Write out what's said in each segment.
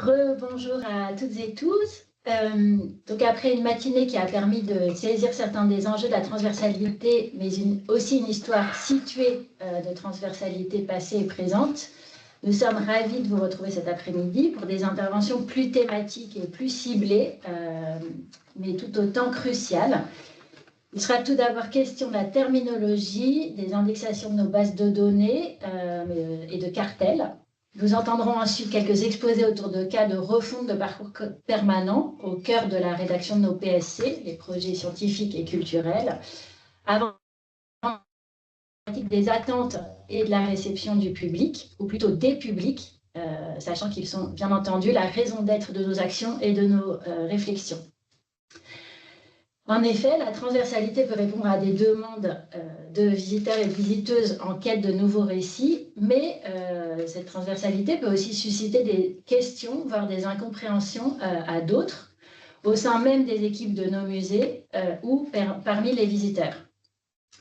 Rebonjour à toutes et tous. Donc après une matinée qui a permis de saisir certains des enjeux de la transversalité, mais aussi une histoire située de transversalité passée et présente, nous sommes ravis de vous retrouver cet après-midi pour des interventions plus thématiques et plus ciblées, mais tout autant cruciales. Il sera tout d'abord question de la terminologie, des indexations de nos bases de données et de cartels. Nous entendrons ensuite quelques exposés autour de cas de refonte de parcours permanents au cœur de la rédaction de nos PSC, les projets scientifiques et culturels, avant des attentes et de la réception du public, ou plutôt des publics, sachant qu'ils sont bien entendu la raison d'être de nos actions et de nos réflexions. En effet, la transversalité peut répondre à des demandes de visiteurs et de visiteuses en quête de nouveaux récits, mais cette transversalité peut aussi susciter des questions, voire des incompréhensions à d'autres, au sein même des équipes de nos musées ou parmi les visiteurs.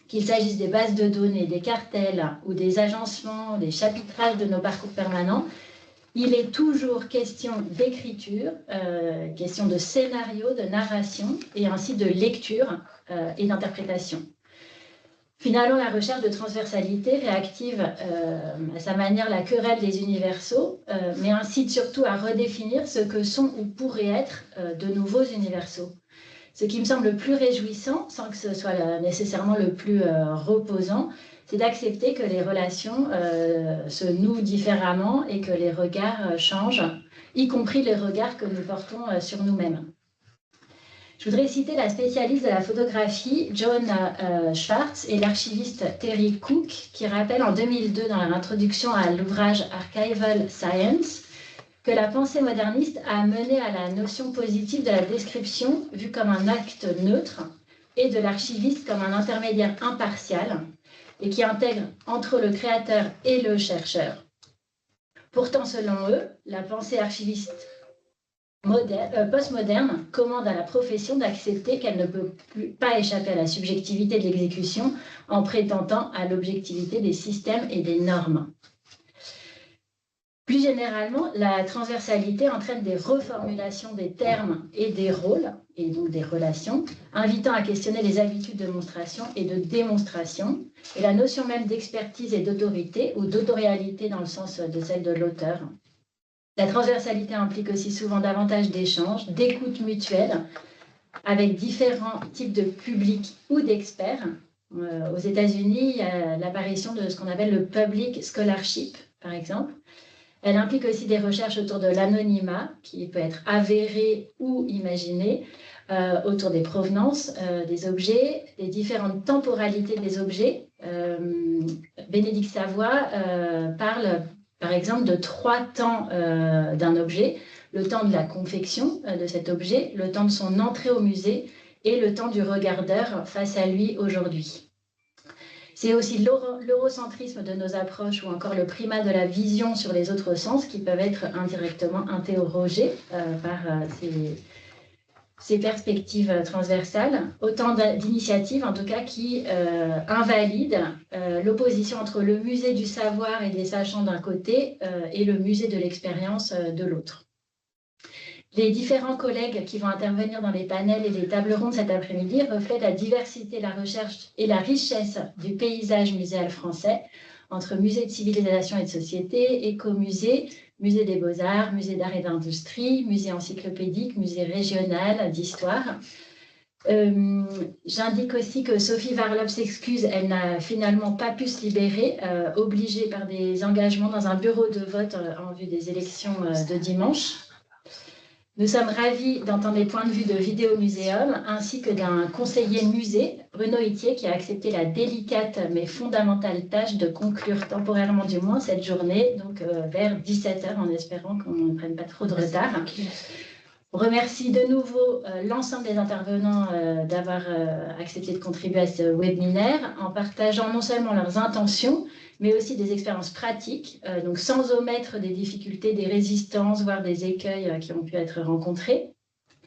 Qu'il s'agisse des bases de données, des cartels ou des agencements, des chapitrages de nos parcours permanents, il est toujours question d'écriture, question de scénario, de narration et ainsi de lecture et d'interprétation. Finalement, la recherche de transversalité réactive à sa manière la querelle des universaux, mais incite surtout à redéfinir ce que sont ou pourraient être de nouveaux universaux. Ce qui me semble le plus réjouissant, sans que ce soit nécessairement le plus reposant, c'est d'accepter que les relations se nouent différemment et que les regards changent, y compris les regards que nous portons sur nous-mêmes. Je voudrais citer la spécialiste de la photographie, Joan Schwartz, et l'archiviste Terry Cook, qui rappellent en 2002 dans leur introduction à l'ouvrage Archival Science que la pensée moderniste a mené à la notion positive de la description vue comme un acte neutre et de l'archiviste comme un intermédiaire impartial et qui intègre entre le créateur et le chercheur. Selon eux, la pensée archiviste postmoderne commande à la profession d'accepter qu'elle ne peut pas échapper à la subjectivité de l'exécution en prétendant à l'objectivité des systèmes et des normes. Plus généralement, la transversalité entraîne des reformulations des termes et des rôles, et donc des relations, invitant à questionner les habitudes de monstration et de démonstration, et la notion même d'expertise et d'autorité, ou d'autorialité dans le sens de celle de l'auteur. La transversalité implique aussi souvent davantage d'échanges, d'écoute mutuelle, avec différents types de publics ou d'experts. Aux États-Unis, il y a l'apparition de ce qu'on appelle le public scholarship, par exemple. Elle implique aussi des recherches autour de l'anonymat, qui peut être avéré ou imaginé, autour des provenances des objets, des différentes temporalités des objets. Bénédicte Savoie parle, par exemple, de 3 temps d'un objet: le temps de la confection de cet objet, le temps de son entrée au musée et le temps du regardeur face à lui aujourd'hui. C'est aussi l'eurocentrisme de nos approches ou encore le primat de la vision sur les autres sens qui peuvent être indirectement interrogés par ces perspectives transversales. Autant d'initiatives, en tout cas, qui invalident l'opposition entre le musée du savoir et des sachants d'un côté et le musée de l'expérience de l'autre. Les différents collègues qui vont intervenir dans les panels et les tables rondes cet après-midi reflètent la diversité, la recherche et la richesse du paysage muséal français, entre musée de civilisation et de société, écomusée, musée des beaux-arts, musée d'art et d'industrie, musée encyclopédique, musée régional d'histoire. J'indique aussi que Sophie Varlov s'excuse, elle n'a finalement pas pu se libérer, obligée par des engagements dans un bureau de vote en vue des élections de dimanche. Nous sommes ravis d'entendre les points de vue de Vidéo Muséum ainsi que d'un conseiller musée, Bruno Itier, qui a accepté la délicate mais fondamentale tâche de conclure temporairement du moins cette journée, donc vers 17h, en espérant qu'on ne prenne pas trop de retard. On remercie de nouveau l'ensemble des intervenants d'avoir accepté de contribuer à ce webinaire en partageant non seulement leurs intentions, mais aussi des expériences pratiques, donc sans omettre des difficultés, des résistances, voire des écueils qui ont pu être rencontrés.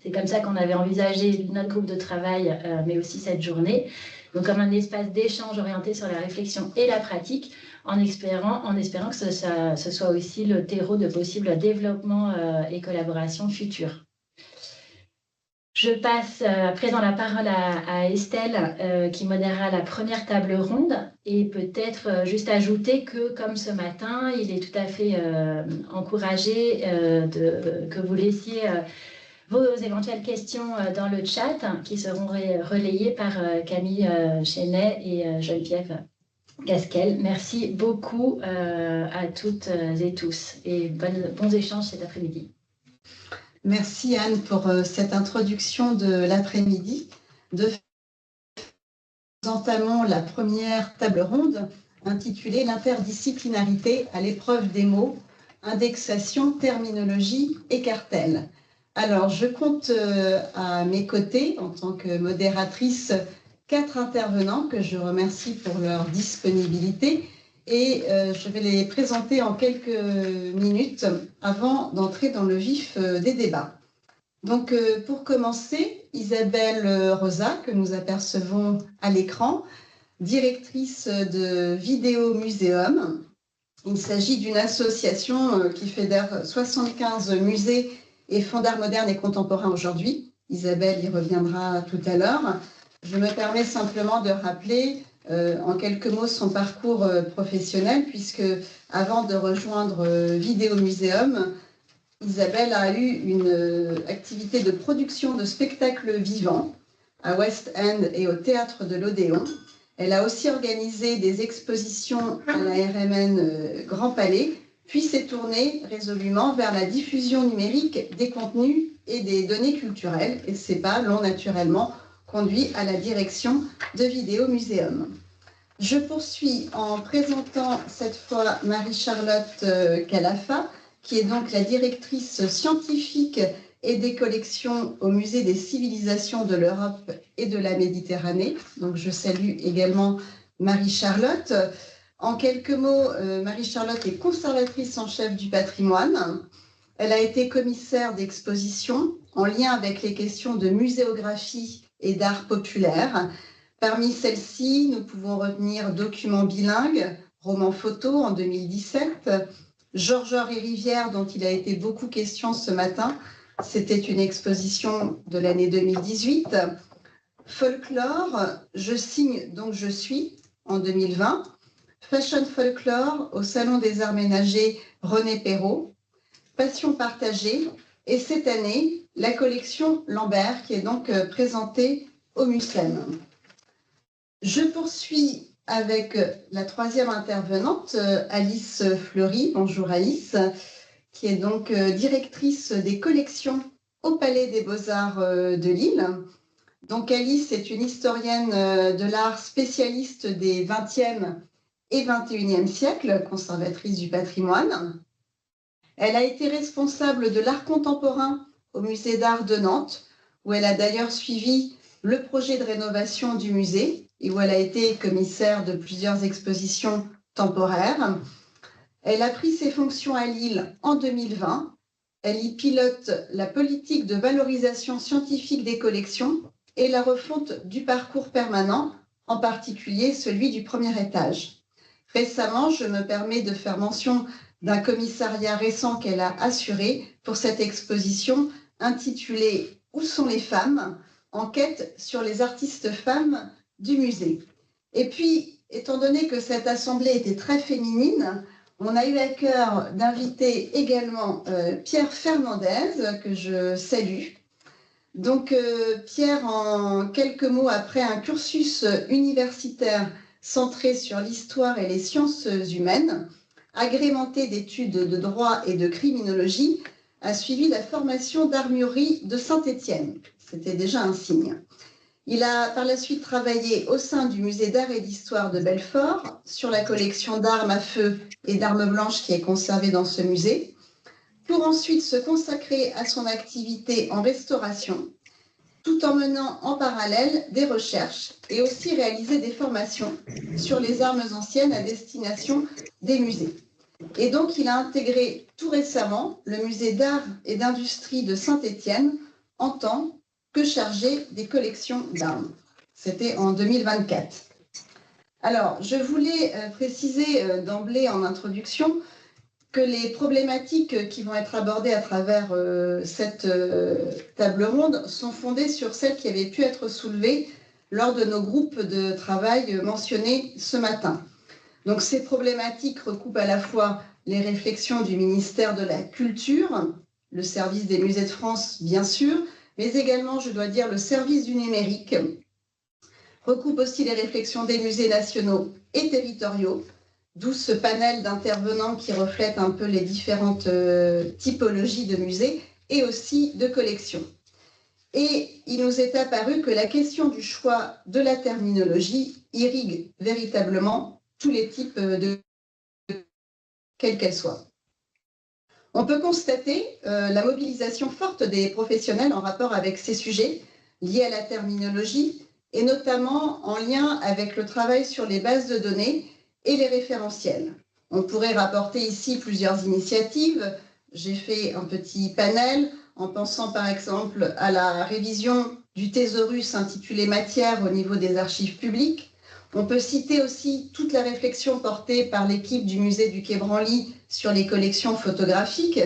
C'est comme ça qu'on avait envisagé notre groupe de travail, mais aussi cette journée. Donc comme un espace d'échange orienté sur la réflexion et la pratique, en espérant que ce soit aussi le terreau de possibles développements et collaborations futures. Je passe à présent la parole à Estelle, qui modérera la première table ronde, et peut-être juste ajouter que, comme ce matin, il est tout à fait encouragé que vous laissiez vos éventuelles questions dans le chat, qui seront relayées par Camille Chenet et Geneviève Gasquel. Merci beaucoup à toutes et tous, et bons échanges cet après-midi. Merci Anne pour cette introduction de l'après-midi. Nous entamons la première table ronde intitulée « L'interdisciplinarité à l'épreuve des mots, indexation, terminologie et cartel ». Alors, je compte à mes côtés, en tant que modératrice, 4 intervenants que je remercie pour leur disponibilité. Et je vais les présenter en quelques minutes avant d'entrer dans le vif des débats. Donc, pour commencer, Isabelle Rosa, que nous apercevons à l'écran, directrice de Vidéo Muséum. Il s'agit d'une association qui fédère 75 musées et fonds d'art moderne et contemporain aujourd'hui. Isabelle y reviendra tout à l'heure. Je me permets simplement de rappeler en quelques mots son parcours professionnel, puisque avant de rejoindre Vidéo Muséum, Isabelle a eu une activité de production de spectacles vivants à West End et au Théâtre de l'Odéon. Elle a aussi organisé des expositions à la RMN Grand Palais, puis s'est tournée résolument vers la diffusion numérique des contenus et des données culturelles. Et ces pas l'ont naturellement conduit à la direction de Vidéo Muséum. Je poursuis en présentant cette fois Marie-Charlotte Calafa, qui est donc la directrice scientifique et des collections au Musée des civilisations de l'Europe et de la Méditerranée. Donc je salue également Marie-Charlotte. En quelques mots, Marie-Charlotte est conservatrice en chef du patrimoine. Elle a été commissaire d'exposition en lien avec les questions de muséographie et d'art populaire. Parmi celles-ci, nous pouvons retenir Documents bilingues, Romans photo en 2017, Georges-Henri Rivière, dont il a été beaucoup question ce matin. C'était une exposition de l'année 2018. Folklore, Je signe donc je suis en 2020. Fashion Folklore au Salon des Arts Ménagers René Perrault. Passion partagée. Et cette année, la collection Lambert, qui est donc présentée au MUSEM. Je poursuis avec la troisième intervenante, Alice Fleury. Bonjour Alice, qui est donc directrice des collections au Palais des Beaux-Arts de Lille. Donc Alice est une historienne de l'art spécialiste des 20e et 21e siècles, conservatrice du patrimoine. Elle a été responsable de l'art contemporain au Musée d'art de Nantes, où elle a d'ailleurs suivi le projet de rénovation du musée et où elle a été commissaire de plusieurs expositions temporaires. Elle a pris ses fonctions à Lille en 2020. Elle y pilote la politique de valorisation scientifique des collections et la refonte du parcours permanent, en particulier celui du premier étage. Récemment, je me permets de faire mention d'un commissariat récent qu'elle a assuré pour cette exposition intitulée « Où sont les femmes ? Enquête sur les artistes femmes du musée ». Et puis, étant donné que cette assemblée était très féminine, on a eu à cœur d'inviter également Pierre Fernandez, que je salue. Donc, Pierre, en quelques mots, après un cursus universitaire centré sur l'histoire et les sciences humaines, agrémenté d'études de droit et de criminologie, a suivi la formation d'armurerie de Saint-Étienne. C'était déjà un signe. Il a par la suite travaillé au sein du musée d'art et d'histoire de Belfort sur la collection d'armes à feu et d'armes blanches qui est conservée dans ce musée, pour ensuite se consacrer à son activité en restauration, tout en menant en parallèle des recherches et aussi réaliser des formations sur les armes anciennes à destination des musées. Et donc, il a intégré tout récemment le musée d'art et d'industrie de Saint-Étienne en tant que chargé des collections d'armes. C'était en 2024. Alors, je voulais préciser d'emblée en introduction que les problématiques qui vont être abordées à travers cette table ronde sont fondées sur celles qui avaient pu être soulevées lors de nos groupes de travail mentionnés ce matin. Donc, ces problématiques recoupent à la fois les réflexions du ministère de la Culture, le service des musées de France, bien sûr, mais également, je dois dire, le service du numérique, recoupe aussi les réflexions des musées nationaux et territoriaux, d'où ce panel d'intervenants qui reflète un peu les différentes typologies de musées et aussi de collections. Et il nous est apparu que la question du choix de la terminologie irrigue véritablement tous les types de quelle qu'elle soit. On peut constater la mobilisation forte des professionnels en rapport avec ces sujets liés à la terminologie et notamment en lien avec le travail sur les bases de données et les référentiels. On pourrait rapporter ici plusieurs initiatives. J'ai fait un petit panel en pensant par exemple à la révision du thésaurus intitulé Matière au niveau des archives publiques. On peut citer aussi toute la réflexion portée par l'équipe du musée du Quai Branly sur les collections photographiques,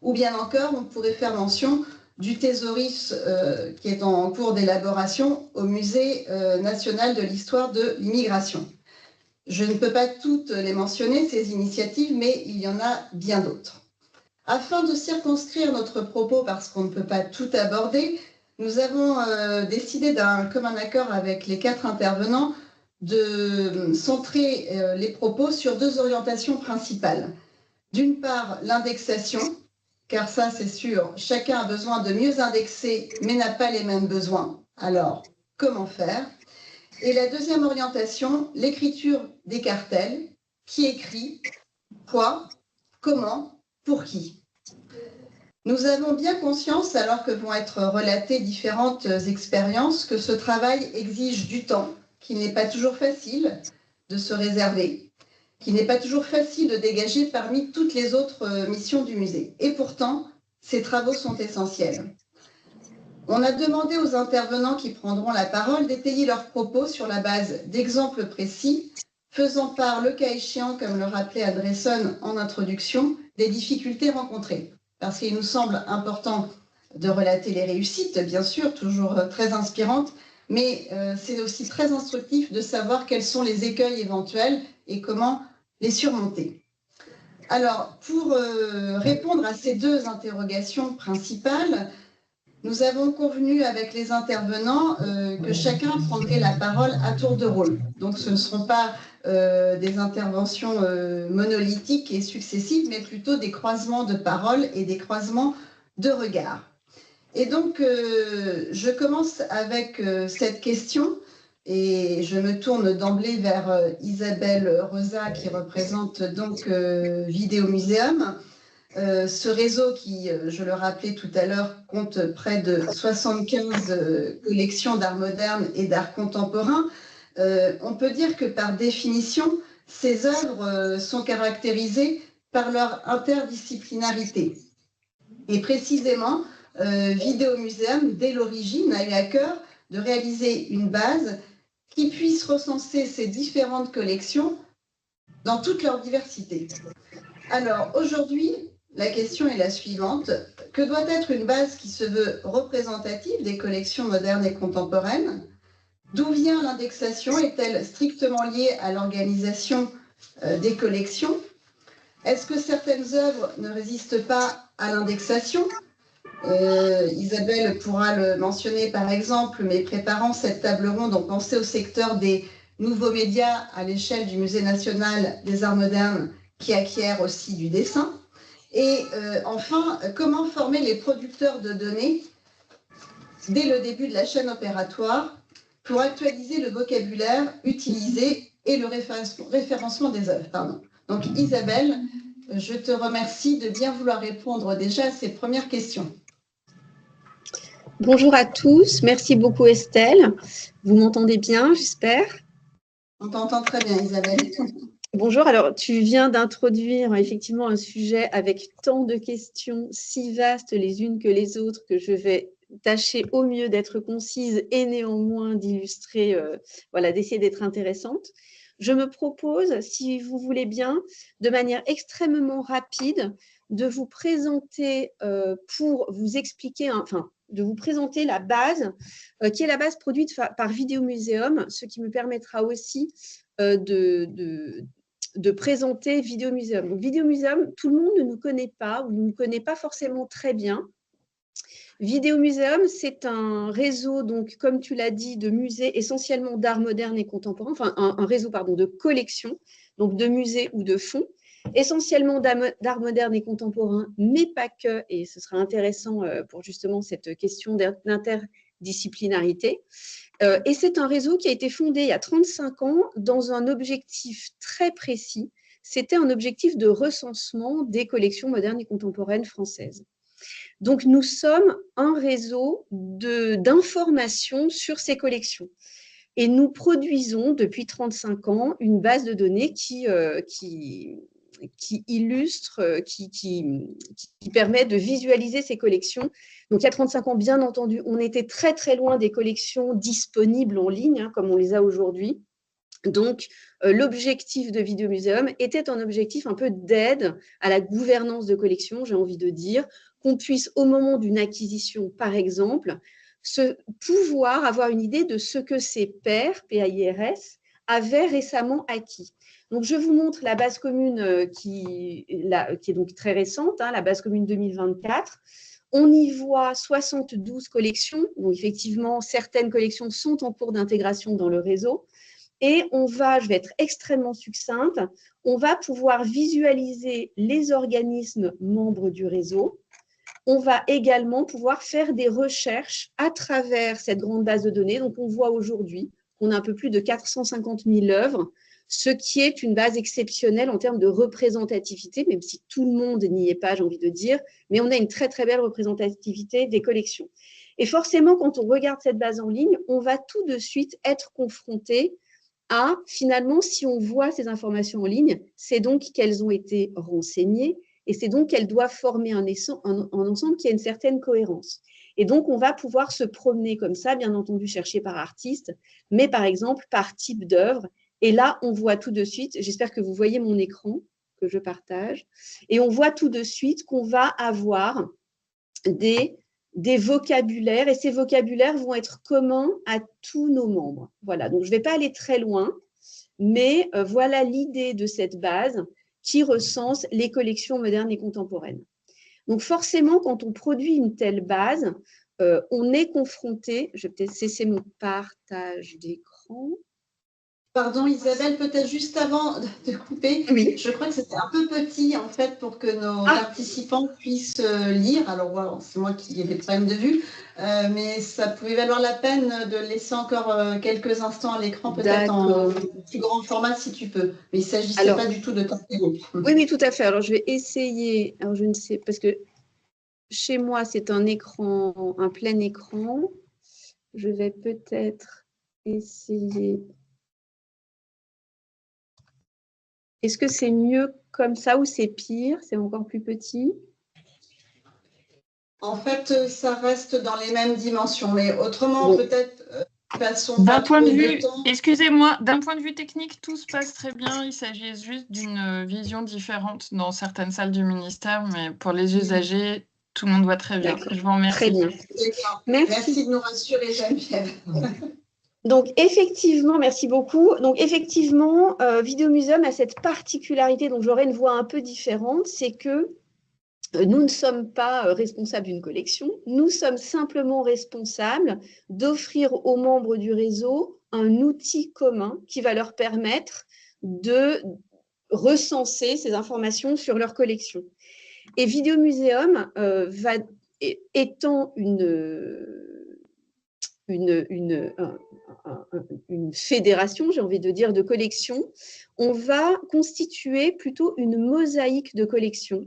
ou bien encore on pourrait faire mention du thésaurus qui est en cours d'élaboration au Musée national de l'histoire de l'immigration. Je ne peux pas toutes les mentionner, ces initiatives, mais il y en a bien d'autres. Afin de circonscrire notre propos, parce qu'on ne peut pas tout aborder, nous avons décidé d'un commun accord avec les 4 intervenants de centrer les propos sur 2 orientations principales. D'une part, l'indexation, car ça c'est sûr, chacun a besoin de mieux indexer, mais n'a pas les mêmes besoins. Alors, comment faire? Et la deuxième orientation, l'écriture des cartels, qui écrit, quoi, comment, pour qui. Nous avons bien conscience, alors que vont être relatées différentes expériences, que ce travail exige du temps, qu'il n'est pas toujours facile de se réserver, qu'il n'est pas toujours facile de dégager parmi toutes les autres missions du musée. Et pourtant, ces travaux sont essentiels. On a demandé aux intervenants qui prendront la parole d'étayer leurs propos sur la base d'exemples précis, faisant part, le cas échéant, comme le rappelait Andresson en introduction, des difficultés rencontrées. Parce qu'il nous semble important de relater les réussites, bien sûr, toujours très inspirantes, mais c'est aussi très instructif de savoir quels sont les écueils éventuels et comment les surmonter. Alors, pour répondre à ces 2 interrogations principales, nous avons convenu avec les intervenants que chacun prendrait la parole à tour de rôle. Donc, ce ne seront pas des interventions monolithiques et successives, mais plutôt des croisements de paroles et des croisements de regards. Et donc, je commence avec cette question et je me tourne d'emblée vers Isabelle Rosa qui représente donc Vidéo Muséum. Ce réseau qui, je le rappelais tout à l'heure, compte près de 75 collections d'art moderne et d'art contemporain. On peut dire que par définition, ces œuvres sont caractérisées par leur interdisciplinarité. Et précisément, Vidéo Muséum, dès l'origine, a eu à cœur de réaliser une base qui puisse recenser ces différentes collections dans toute leur diversité. Alors, aujourd'hui, la question est la suivante. Que doit être une base qui se veut représentative des collections modernes et contemporaines? D'où vient l'indexation? Est-elle strictement liée à l'organisation des collections? Est-ce que certaines œuvres ne résistent pas à l'indexation? Isabelle pourra le mentionner par exemple, mais préparant cette table ronde, on pensait au secteur des nouveaux médias à l'échelle du Musée national des arts modernes qui acquiert aussi du dessin. Et enfin, comment former les producteurs de données dès le début de la chaîne opératoire pour actualiser le vocabulaire utilisé et le référencement des œuvres. Pardon. Donc Isabelle, je te remercie de bien vouloir répondre déjà à ces premières questions. Bonjour à tous, merci beaucoup Estelle. Vous m'entendez bien, j'espère? On t'entend très bien Isabelle. Bonjour, alors tu viens d'introduire effectivement un sujet avec tant de questions si vastes les unes que les autres que je vais tâcher au mieux d'être concise et néanmoins d'illustrer, voilà, d'essayer d'être intéressante. Je me propose, si vous voulez bien, de manière extrêmement rapide, de vous présenter pour vous expliquer, enfin, de vous présenter la base, qui est la base produite par Vidéo Muséum, ce qui me permettra aussi de présenter Vidéo Muséum. Donc, Vidéo Muséum, tout le monde ne nous connaît pas ou ne nous connaît pas forcément très bien. Vidéo Muséum, c'est un réseau, donc, comme tu l'as dit, de musées essentiellement d'art moderne et contemporain, enfin un réseau pardon, de collections, donc de musées ou de fonds, essentiellement d'art moderne et contemporain, mais pas que, et ce sera intéressant pour justement cette question d'interdisciplinarité. Et c'est un réseau qui a été fondé il y a 35 ans dans un objectif très précis. C'était un objectif de recensement des collections modernes et contemporaines françaises. Donc, nous sommes un réseau d'informations sur ces collections. Et nous produisons depuis 35 ans une base de données qui illustre, qui permet de visualiser ces collections. Donc, il y a 35 ans, bien entendu, on était très, très loin des collections disponibles en ligne, hein, comme on les a aujourd'hui. Donc, l'objectif de Vidéo Muséum était un objectif un peu d'aide à la gouvernance de collection, j'ai envie de dire, qu'on puisse, au moment d'une acquisition, par exemple, pouvoir avoir une idée de ce que ces pairs, PAIRS, avaient récemment acquis. Donc, je vous montre la base commune qui est donc très récente, hein, la base commune 2024. On y voit 72 collections. Donc, effectivement, certaines collections sont en cours d'intégration dans le réseau. Et je vais être extrêmement succincte, on va pouvoir visualiser les organismes membres du réseau. On va également pouvoir faire des recherches à travers cette grande base de données. Donc, on voit aujourd'hui qu'on a un peu plus de 450 000 œuvres, ce qui est une base exceptionnelle en termes de représentativité, même si tout le monde n'y est pas, j'ai envie de dire, mais on a une très, très belle représentativité des collections. Et forcément, quand on regarde cette base en ligne, on va tout de suite être confronté à, finalement, si on voit ces informations en ligne, c'est donc qu'elles ont été renseignées et c'est donc qu'elles doivent former un ensemble qui a une certaine cohérence. Et donc, on va pouvoir se promener comme ça, bien entendu, chercher par artiste, mais par exemple, par type d'œuvre. Et là, on voit tout de suite, j'espère que vous voyez mon écran que je partage, et on voit tout de suite qu'on va avoir des vocabulaires, et ces vocabulaires vont être communs à tous nos membres. Voilà, donc je ne vais pas aller très loin, mais voilà l'idée de cette base qui recense les collections modernes et contemporaines. Donc forcément, quand on produit une telle base, on est confronté, je vais peut-être cesser mon partage d'écran. Pardon Isabelle, peut-être juste avant de couper, oui. Je crois que c'était un peu petit en fait pour que nos participants puissent lire. Alors voilà, c'est moi qui ai des problèmes de vue, mais ça pouvait valoir la peine de laisser encore quelques instants à l'écran, peut-être en plus grand format si tu peux. Mais il ne s'agissait pas du tout de taper. Oui, tout à fait. Alors je vais essayer, alors je ne sais, parce que chez moi c'est un écran, un plein écran. Je vais peut-être essayer. Est-ce que c'est mieux comme ça ou c'est pire? C'est encore plus petit? En fait, ça reste dans les mêmes dimensions, mais autrement, peut-être, passons d'un point de vue, excusez-moi, d'un point de vue technique, tout se passe très bien. Il s'agit juste d'une vision différente dans certaines salles du ministère, mais pour les usagers, tout le monde voit très bien. Je vous remercie. Très bien. Merci de nous rassurer, Geneviève. Donc, effectivement, merci beaucoup. Donc, effectivement, Vidéo Muséum a cette particularité, donc j'aurais une voix un peu différente, c'est que nous ne sommes pas responsables d'une collection, nous sommes simplement responsables d'offrir aux membres du réseau un outil commun qui va leur permettre de recenser ces informations sur leur collection. Et Vidéo Muséum étant une fédération, j'ai envie de dire, de collections, on va constituer plutôt une mosaïque de collections.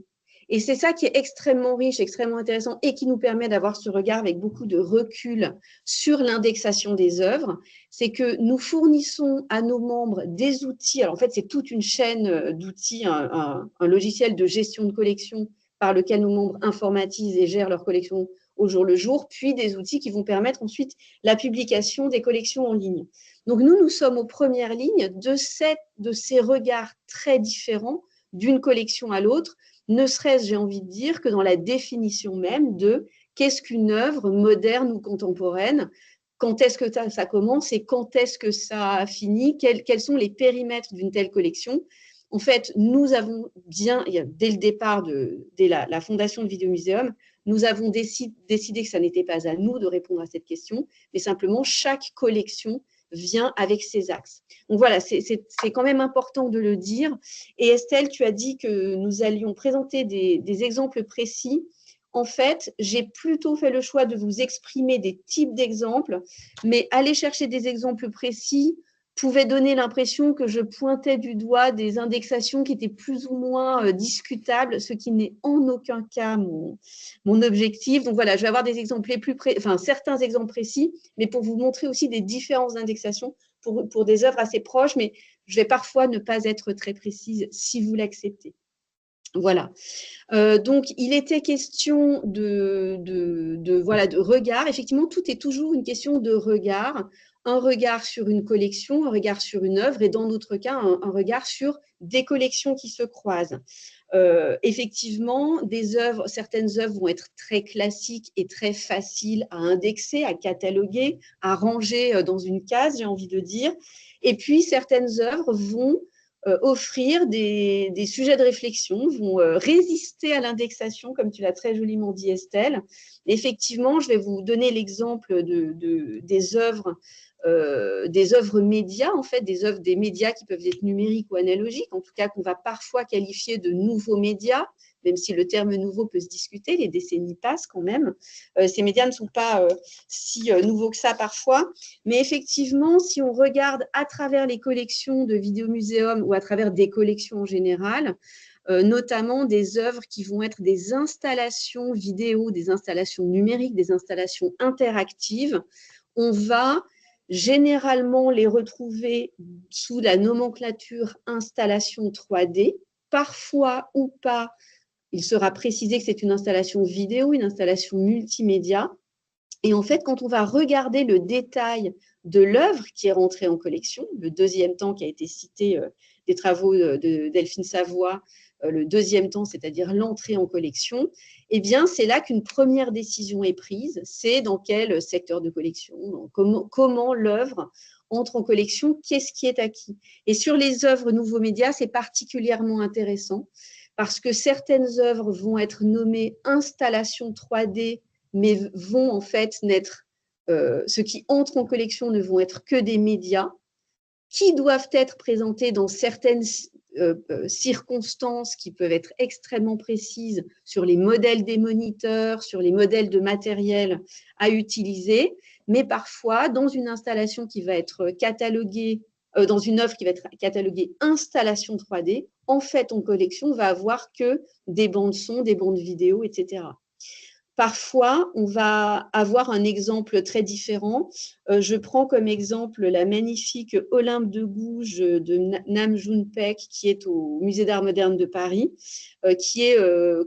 Et c'est ça qui est extrêmement riche, extrêmement intéressant et qui nous permet d'avoir ce regard avec beaucoup de recul sur l'indexation des œuvres. C'est que nous fournissons à nos membres des outils. Alors en fait, c'est toute une chaîne d'outils, un logiciel de gestion de collection par lequel nos membres informatisent et gèrent leur collection au jour le jour, puis des outils qui vont permettre ensuite la publication des collections en ligne. Donc nous sommes aux premières lignes de ces regards très différents d'une collection à l'autre, ne serait-ce, j'ai envie de dire, que dans la définition même de qu'est-ce qu'une œuvre moderne ou contemporaine, quand est-ce que ça commence et quand est-ce que ça finit, quels sont les périmètres d'une telle collection. En fait, nous avons dès le départ, dès la fondation de Vidéomuséum, nous avons décidé que ça n'était pas à nous de répondre à cette question, mais simplement chaque collection vient avec ses axes. Donc voilà, c'est quand même important de le dire. Et Estelle, tu as dit que nous allions présenter des exemples précis. En fait, j'ai plutôt fait le choix de vous exprimer des types d'exemples, mais aller chercher des exemples précis pouvait donner l'impression que je pointais du doigt des indexations qui étaient plus ou moins discutables, ce qui n'est en aucun cas mon objectif. Donc voilà, je vais avoir des exemples certains exemples précis, mais pour vous montrer aussi des différences d'indexation pour des œuvres assez proches, mais je vais parfois ne pas être très précise si vous l'acceptez. Voilà. Donc, il était question de regard. Effectivement, tout est toujours une question de regard. Un regard sur une collection, un regard sur une œuvre et dans notre cas, un regard sur des collections qui se croisent. Effectivement, certaines œuvres vont être très classiques et très faciles à indexer, à cataloguer, à ranger dans une case, j'ai envie de dire. Et puis, certaines œuvres vont offrir des sujets de réflexion, vont résister à l'indexation, comme tu l'as très joliment dit, Estelle. Effectivement, je vais vous donner l'exemple des œuvres médias, en fait, des médias qui peuvent être numériques ou analogiques, en tout cas qu'on va parfois qualifier de nouveaux médias, même si le terme nouveau peut se discuter, les décennies passent quand même. Ces médias ne sont pas si nouveaux que ça parfois, mais effectivement, si on regarde à travers les collections de Vidéomuséum ou à travers des collections en général, notamment des œuvres qui vont être des installations vidéo, des installations numériques, des installations interactives, on va généralement les retrouver sous la nomenclature installation 3D, parfois ou pas. Il sera précisé que c'est une installation vidéo, une installation multimédia. Et en fait, quand on va regarder le détail de l'œuvre qui est rentrée en collection, le deuxième temps qui a été cité des travaux de Delphine Savoie, le deuxième temps, c'est-à-dire l'entrée en collection, eh bien, c'est là qu'une première décision est prise. C'est dans quel secteur de collection, comment l'œuvre entre en collection, qu'est-ce qui est acquis. Et sur les œuvres nouveaux médias, c'est particulièrement intéressant parce que certaines œuvres vont être nommées installations 3D, mais vont en fait n'être, ce qui entre en collection ne vont être que des médias qui doivent être présentés dans certaines circonstances qui peuvent être extrêmement précises sur les modèles des moniteurs, sur les modèles de matériel à utiliser, mais parfois dans une installation qui va être cataloguée, dans une œuvre qui va être cataloguée installation 3D, en fait, en collection, on va avoir que des bandes son, des bandes vidéo, etc. Parfois, on va avoir un exemple très différent. Je prends comme exemple la magnifique Olympe de Gouges de Nam June Paik, qui est au Musée d'Art moderne de Paris, qui est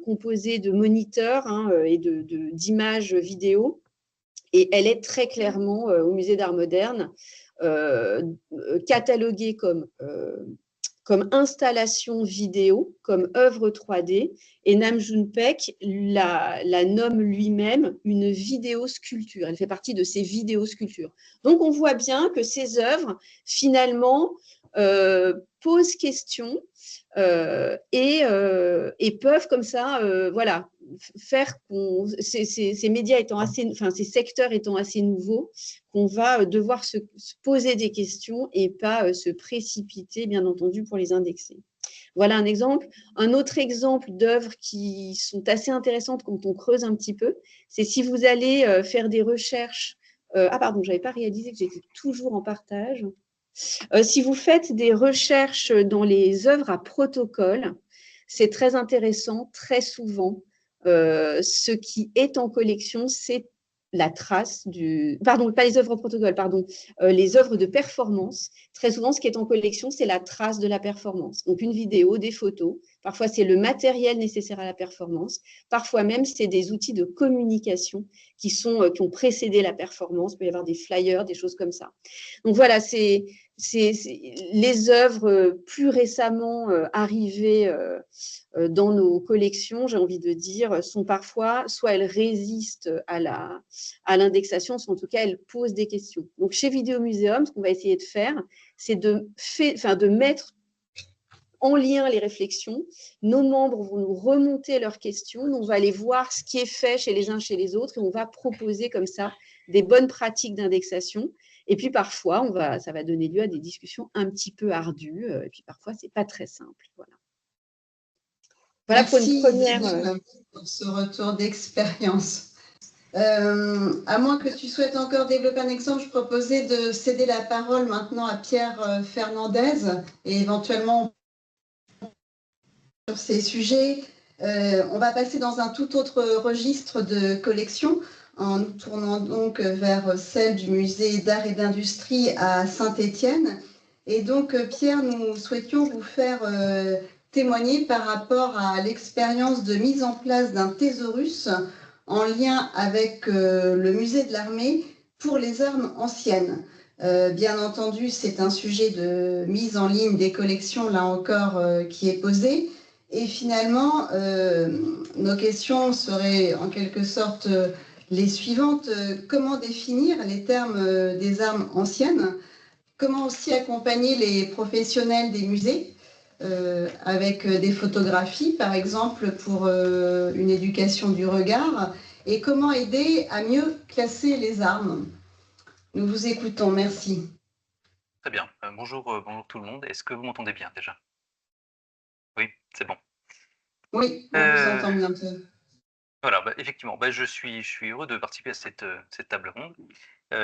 composée de moniteurs et d'images vidéo. Et elle est très clairement, au Musée d'Art moderne, cataloguée comme installation vidéo, comme œuvre 3D, et Nam June Paik la nomme lui-même une vidéosculpture. Elle fait partie de ces vidéosculptures. Donc, on voit bien que ces œuvres, finalement, posent question et peuvent comme ça, faire ces médias étant ces secteurs étant assez nouveaux, qu'on va devoir se poser des questions et pas se précipiter, bien entendu, pour les indexer. Voilà un exemple. Un autre exemple d'œuvres qui sont assez intéressantes quand on creuse un petit peu, c'est si vous allez faire des recherches. Pardon, je n'avais pas réalisé que j'étais toujours en partage. Si vous faites des recherches dans les œuvres à protocole, c'est très intéressant. Très souvent, ce qui est en collection, c'est la trace du… Pardon, pas les œuvres protocole, pardon, les œuvres de performance. Très souvent, ce qui est en collection, c'est la trace de la performance. Donc, une vidéo, des photos. Parfois, c'est le matériel nécessaire à la performance. Parfois même, c'est des outils de communication qui ont précédé la performance. Il peut y avoir des flyers, des choses comme ça. Donc, voilà, c'est les œuvres plus récemment arrivées dans nos collections, j'ai envie de dire, sont parfois, soit elles résistent à l'indexation, soit en tout cas elles posent des questions. Donc chez Vidéo Muséum, ce qu'on va essayer de faire, c'est de mettre en lien les réflexions. Nos membres vont nous remonter leurs questions, nous, on va aller voir ce qui est fait chez les uns, chez les autres, et on va proposer comme ça des bonnes pratiques d'indexation. Et puis parfois, ça va donner lieu à des discussions un petit peu ardues, et puis parfois, ce n'est pas très simple. Voilà pour une première… pour ce retour d'expérience. À moins que tu souhaites encore développer un exemple, je proposais de céder la parole maintenant à Pierre Fernandez et éventuellement sur ces sujets. On va passer dans un tout autre registre de collection en nous tournant donc vers celle du musée d'art et d'industrie à Saint-Étienne. Et donc, Pierre, nous souhaitions vous faire témoigner par rapport à l'expérience de mise en place d'un thésaurus en lien avec le musée de l'armée pour les armes anciennes. Bien entendu, c'est un sujet de mise en ligne des collections, là encore, qui est posé. Et finalement, nos questions seraient en quelque sorte les suivantes. Comment définir les termes des armes anciennes ? Comment aussi accompagner les professionnels des musées avec des photographies, par exemple, pour une éducation du regard, et comment aider à mieux classer les armes. Nous vous écoutons, merci. Très bien. Bonjour tout le monde. Est-ce que vous m'entendez bien déjà? Oui, c'est bon. Oui, on vous entend bien. Voilà, effectivement, je suis heureux de participer à cette table ronde.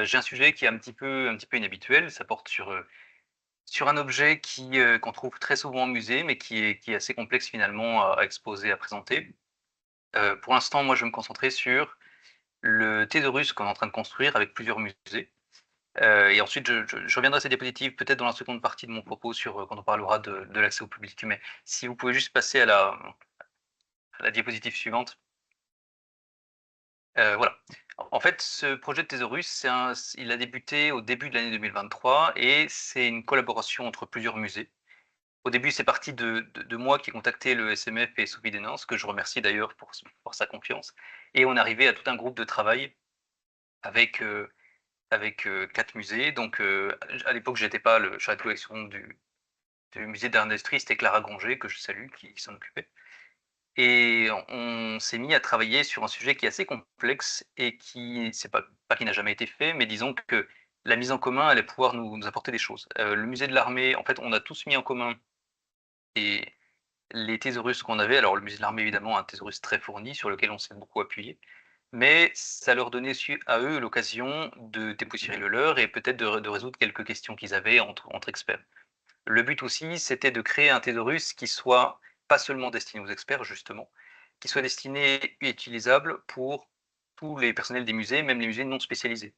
J'ai un sujet qui est un petit peu inhabituel. Ça porte sur un objet qu'on trouve très souvent au musée, mais qui est assez complexe finalement à exposer, à présenter. Pour l'instant, moi, je vais me concentrer sur le thésaurus qu'on est en train de construire avec plusieurs musées. Et ensuite, je reviendrai à ces diapositives peut-être dans la seconde partie de mon propos quand on parlera de l'accès au public. Mais si vous pouvez juste passer à la diapositive suivante. Voilà. En fait, ce projet de thésaurus, il a débuté au début de l'année 2023 et c'est une collaboration entre plusieurs musées. Au début, c'est parti de moi qui ai contacté le SMF et Sophie Denance, que je remercie d'ailleurs pour sa confiance. Et on est arrivé à tout un groupe de travail avec 4 musées. Donc, à l'époque, je n'étais pas le chargé de collection du musée d'art d'industrie, c'était Clara Gronger, que je salue, qui s'en occupait. Et on s'est mis à travailler sur un sujet qui est assez complexe et c'est pas qui n'a jamais été fait, mais disons que la mise en commun allait pouvoir nous apporter des choses. Le musée de l'armée, en fait, on a tous mis en commun les thésaurus qu'on avait. Alors, le musée de l'armée, évidemment, un thésaurus très fourni sur lequel on s'est beaucoup appuyé, mais ça leur donnait à eux l'occasion de dépoussiérer le leur et peut-être de résoudre quelques questions qu'ils avaient entre experts. Le but aussi, c'était de créer un thésaurus qui soit pas seulement destiné aux experts, justement, qui soit destiné et utilisable pour tous les personnels des musées, même les musées non spécialisés.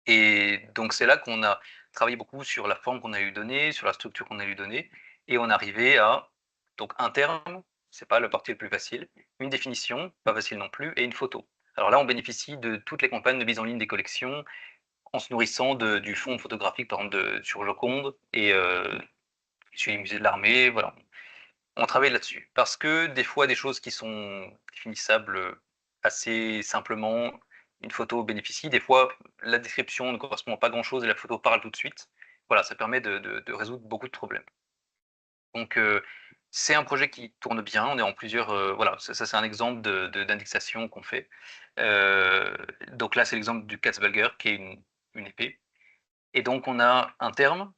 Et donc, c'est là qu'on a travaillé beaucoup sur la forme qu'on a eu donnée, sur la structure qu'on a eu donnée, et on arrivait à donc un terme, c'est pas la partie la plus facile, une définition, pas facile non plus, et une photo. Alors là, on bénéficie de toutes les campagnes de mise en ligne des collections, en se nourrissant du fonds photographique, par exemple, sur Joconde, et sur les musées de l'armée, voilà. On travaille là-dessus. Parce que des fois, des choses qui sont définissables assez simplement, une photo bénéficie. Des fois, la description ne correspond pas à grand-chose et la photo parle tout de suite. Voilà, ça permet de résoudre beaucoup de problèmes. Donc, c'est un projet qui tourne bien. On est en plusieurs… voilà, ça c'est un exemple d'indexation qu'on fait. Donc là, c'est l'exemple du Katzbalger, qui est une épée. Et donc, on a un terme.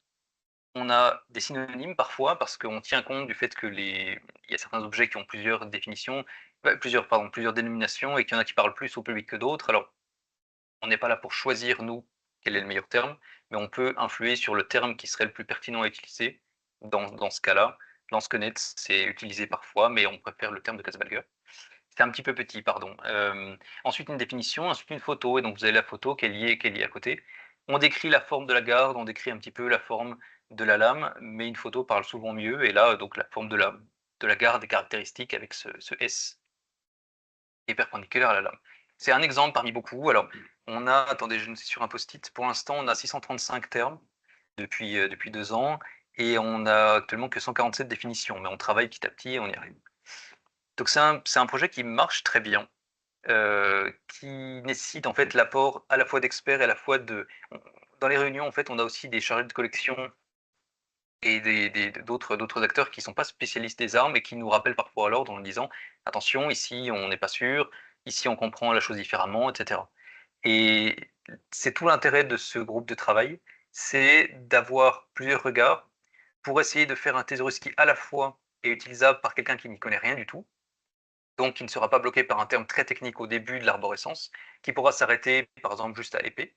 On a des synonymes parfois parce qu'on tient compte du fait il y a certains objets qui ont plusieurs définitions, plusieurs dénominations et qu'il y en a qui parlent plus au public que d'autres. Alors, on n'est pas là pour choisir, nous, quel est le meilleur terme, mais on peut influer sur le terme qui serait le plus pertinent à utiliser dans ce cas-là. Lansquenet, c'est utilisé parfois, mais on préfère le terme de Katzbalger. C'est un petit peu petit, pardon. Ensuite, une définition, ensuite une photo, et donc vous avez la photo qui est liée à côté. On décrit la forme de la garde, on décrit un petit peu la forme de la lame, mais une photo parle souvent mieux, et là, donc la forme de la garde est caractéristique avec ce S qui est perpendiculaire à la lame. C'est un exemple parmi beaucoup. Alors, on a, attendez, je ne suis sur un post-it, pour l'instant, on a 635 termes depuis 2 ans, et on a actuellement que 147 définitions, mais on travaille petit à petit et on y arrive. Donc c'est un projet qui marche très bien, qui nécessite en fait l'apport à la fois d'experts et à la fois dans les réunions, en fait, on a aussi des chargés de collection et d'autres acteurs qui ne sont pas spécialistes des armes et qui nous rappellent parfois à l'ordre en nous disant « Attention, ici on n'est pas sûr, ici on comprend la chose différemment, etc. » Et c'est tout l'intérêt de ce groupe de travail, c'est d'avoir plusieurs regards pour essayer de faire un thésaurus qui à la fois est utilisable par quelqu'un qui n'y connaît rien du tout, donc qui ne sera pas bloqué par un terme très technique au début de l'arborescence, qui pourra s'arrêter par exemple juste à épée,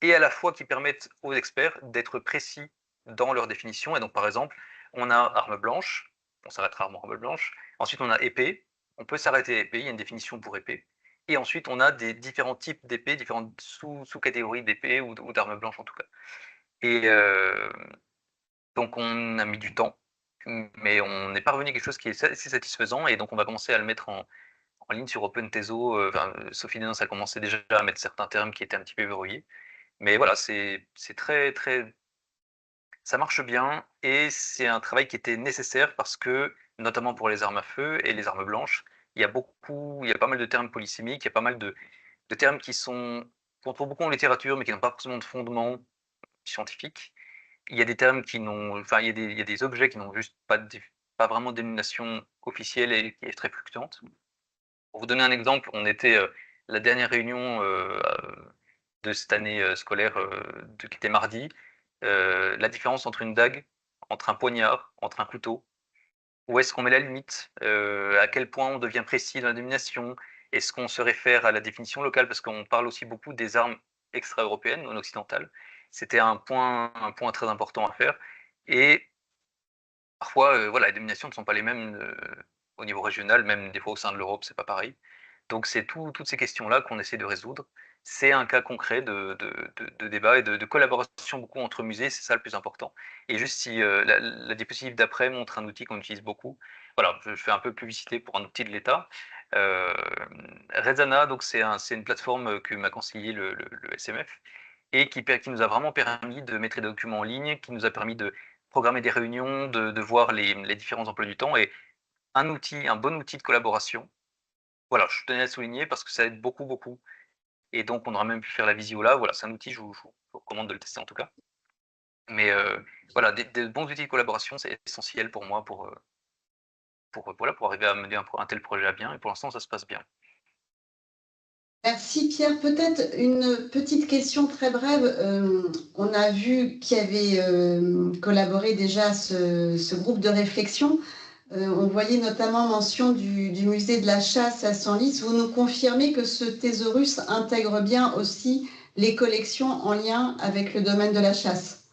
et à la fois qui permettent aux experts d'être précis dans leur définition. Et donc par exemple, on a arme blanche, on s'arrête rarement arme blanche, ensuite on a épée, on peut s'arrêter à épée, il y a une définition pour épée, et ensuite on a des différents types d'épée, différentes sous-catégories d'épée ou d'armes blanches en tout cas. Et donc on a mis du temps, mais on est parvenu à quelque chose qui est assez satisfaisant, et donc on va commencer à le mettre en ligne sur OpenTeso. Sophie Dénonce a commencé déjà à mettre certains termes qui étaient un petit peu verrouillés. Mais voilà, c'est très, très... Ça marche bien, et c'est un travail qui était nécessaire parce que, notamment pour les armes à feu et les armes blanches, il y a pas mal de termes polysémiques, il y a pas mal de termes qu'on trouve beaucoup en littérature, mais qui n'ont pas forcément de fondement scientifique. Il y a des termes qui n'ont, enfin, il y a des objets qui n'ont juste pas vraiment de dénomination officielle et qui est très fluctuante. Pour vous donner un exemple, on était la dernière réunion de cette année scolaire qui était mardi, la différence entre une dague, entre un poignard, entre un couteau, où est-ce qu'on met la limite, à quel point on devient précis dans la dénomination, est-ce qu'on se réfère à la définition locale, parce qu'on parle aussi beaucoup des armes extra-européennes, non occidentales. C'était un point très important à faire, et parfois, voilà, les dénominations ne sont pas les mêmes au niveau régional, même des fois au sein de l'Europe, c'est pas pareil. Donc c'est toutes ces questions-là qu'on essaie de résoudre. C'est un cas concret de débat et de collaboration beaucoup entre musées, c'est ça le plus important. Et juste si la diapositive d'après montre un outil qu'on utilise beaucoup, voilà, je fais un peu publicité pour un outil de l'État. Rezana, donc c'est une plateforme que m'a conseillé le SMF, et qui nous a vraiment permis de mettre des documents en ligne, qui nous a permis de programmer des réunions, de voir les différents emplois du temps, et un bon outil de collaboration. Voilà, je tenais à le souligner parce que ça aide beaucoup, beaucoup. Et donc, on aura même pu faire la visio là. Voilà, c'est un outil, je vous recommande de le tester en tout cas. Mais voilà, des bons outils de collaboration, c'est essentiel pour moi pour arriver à mener un tel projet à bien. Et pour l'instant, ça se passe bien. Merci Pierre. Peut-être une petite question très brève. On a vu qu'il y avait collaboré déjà ce groupe de réflexion. On voyait notamment mention du musée de la chasse à Senlis. Vous nous confirmez que ce thésaurus intègre bien aussi les collections en lien avec le domaine de la chasse?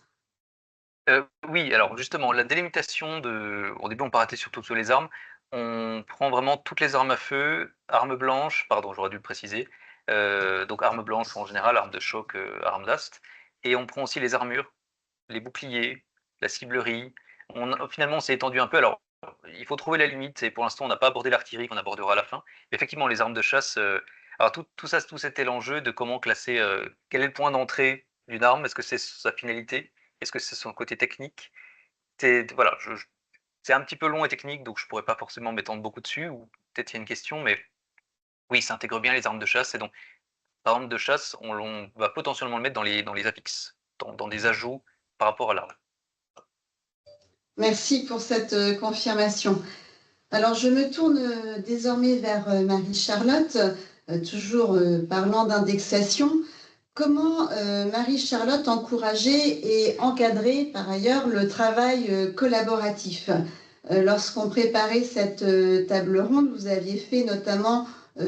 Oui, alors justement, la délimitation au début on parlait surtout sur les armes, on prend vraiment toutes les armes à feu, armes blanches, pardon, j'aurais dû le préciser, donc armes blanches en général, armes de choc, armes d'ast, et on prend aussi les armures, les boucliers, la ciblerie. Finalement, on s'est étendu un peu. Alors, il faut trouver la limite, et pour l'instant, on n'a pas abordé l'artillerie qu'on abordera à la fin. Mais effectivement, les armes de chasse, alors tout c'était l'enjeu de comment classer, quel est le point d'entrée d'une arme, est-ce que c'est sa finalité, est-ce que c'est son côté technique. Voilà, c'est un petit peu long et technique, donc je ne pourrais pas forcément m'étendre beaucoup dessus, ou peut-être il y a une question, mais oui, ça intègre bien les armes de chasse, et donc, par arme de chasse, on va potentiellement le mettre dans les affixes, dans des ajouts par rapport à l'arme. Merci pour cette confirmation. Alors, je me tourne désormais vers Marie-Charlotte, toujours parlant d'indexation. Comment Marie-Charlotte encourageait et encadrait par ailleurs le travail collaboratif? Lorsqu'on préparait cette table ronde, vous aviez fait notamment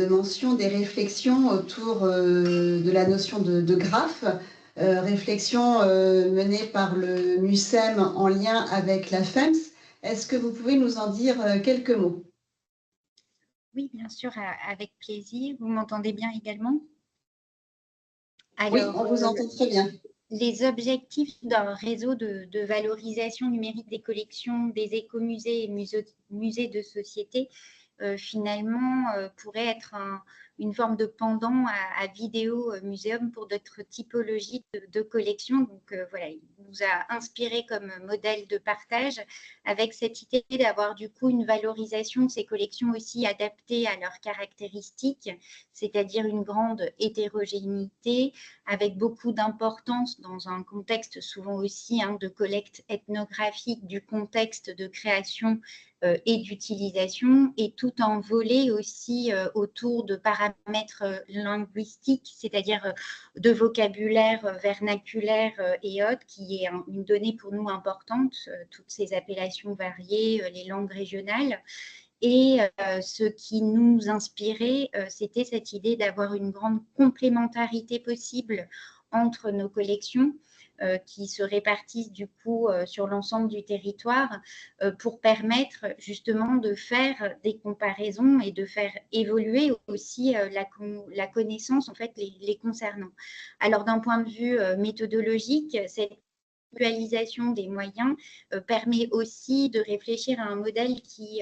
mention des réflexions autour de la notion de graphe, réflexion menée par le MUSEM en lien avec la FEMS. Est-ce que vous pouvez nous en dire quelques mots? Oui, bien sûr, avec plaisir. Vous m'entendez bien également? Alors, oui, on vous entend très bien. Les objectifs d'un réseau de valorisation numérique des collections des écomusées et musées de société, finalement, pourrait être une forme de pendant à Vidéo Muséum pour d'autres typologies de collections. Donc voilà, il nous a inspiré comme modèle de partage avec cette idée d'avoir du coup une valorisation de ces collections aussi adaptées à leurs caractéristiques, c'est-à-dire une grande hétérogénéité avec beaucoup d'importance dans un contexte souvent aussi de collecte ethnographique du contexte de création et d'utilisation, et tout en volet aussi autour de paramètres linguistiques, c'est-à-dire de vocabulaire vernaculaire et autres, qui est une donnée pour nous importante, toutes ces appellations variées, les langues régionales. Et ce qui nous inspirait, c'était cette idée d'avoir une grande complémentarité possible entre nos collections, qui se répartissent du coup sur l'ensemble du territoire pour permettre justement de faire des comparaisons et de faire évoluer aussi la connaissance en fait les concernant. Alors d'un point de vue méthodologique, cette mutualisation des moyens permet aussi de réfléchir à un modèle qui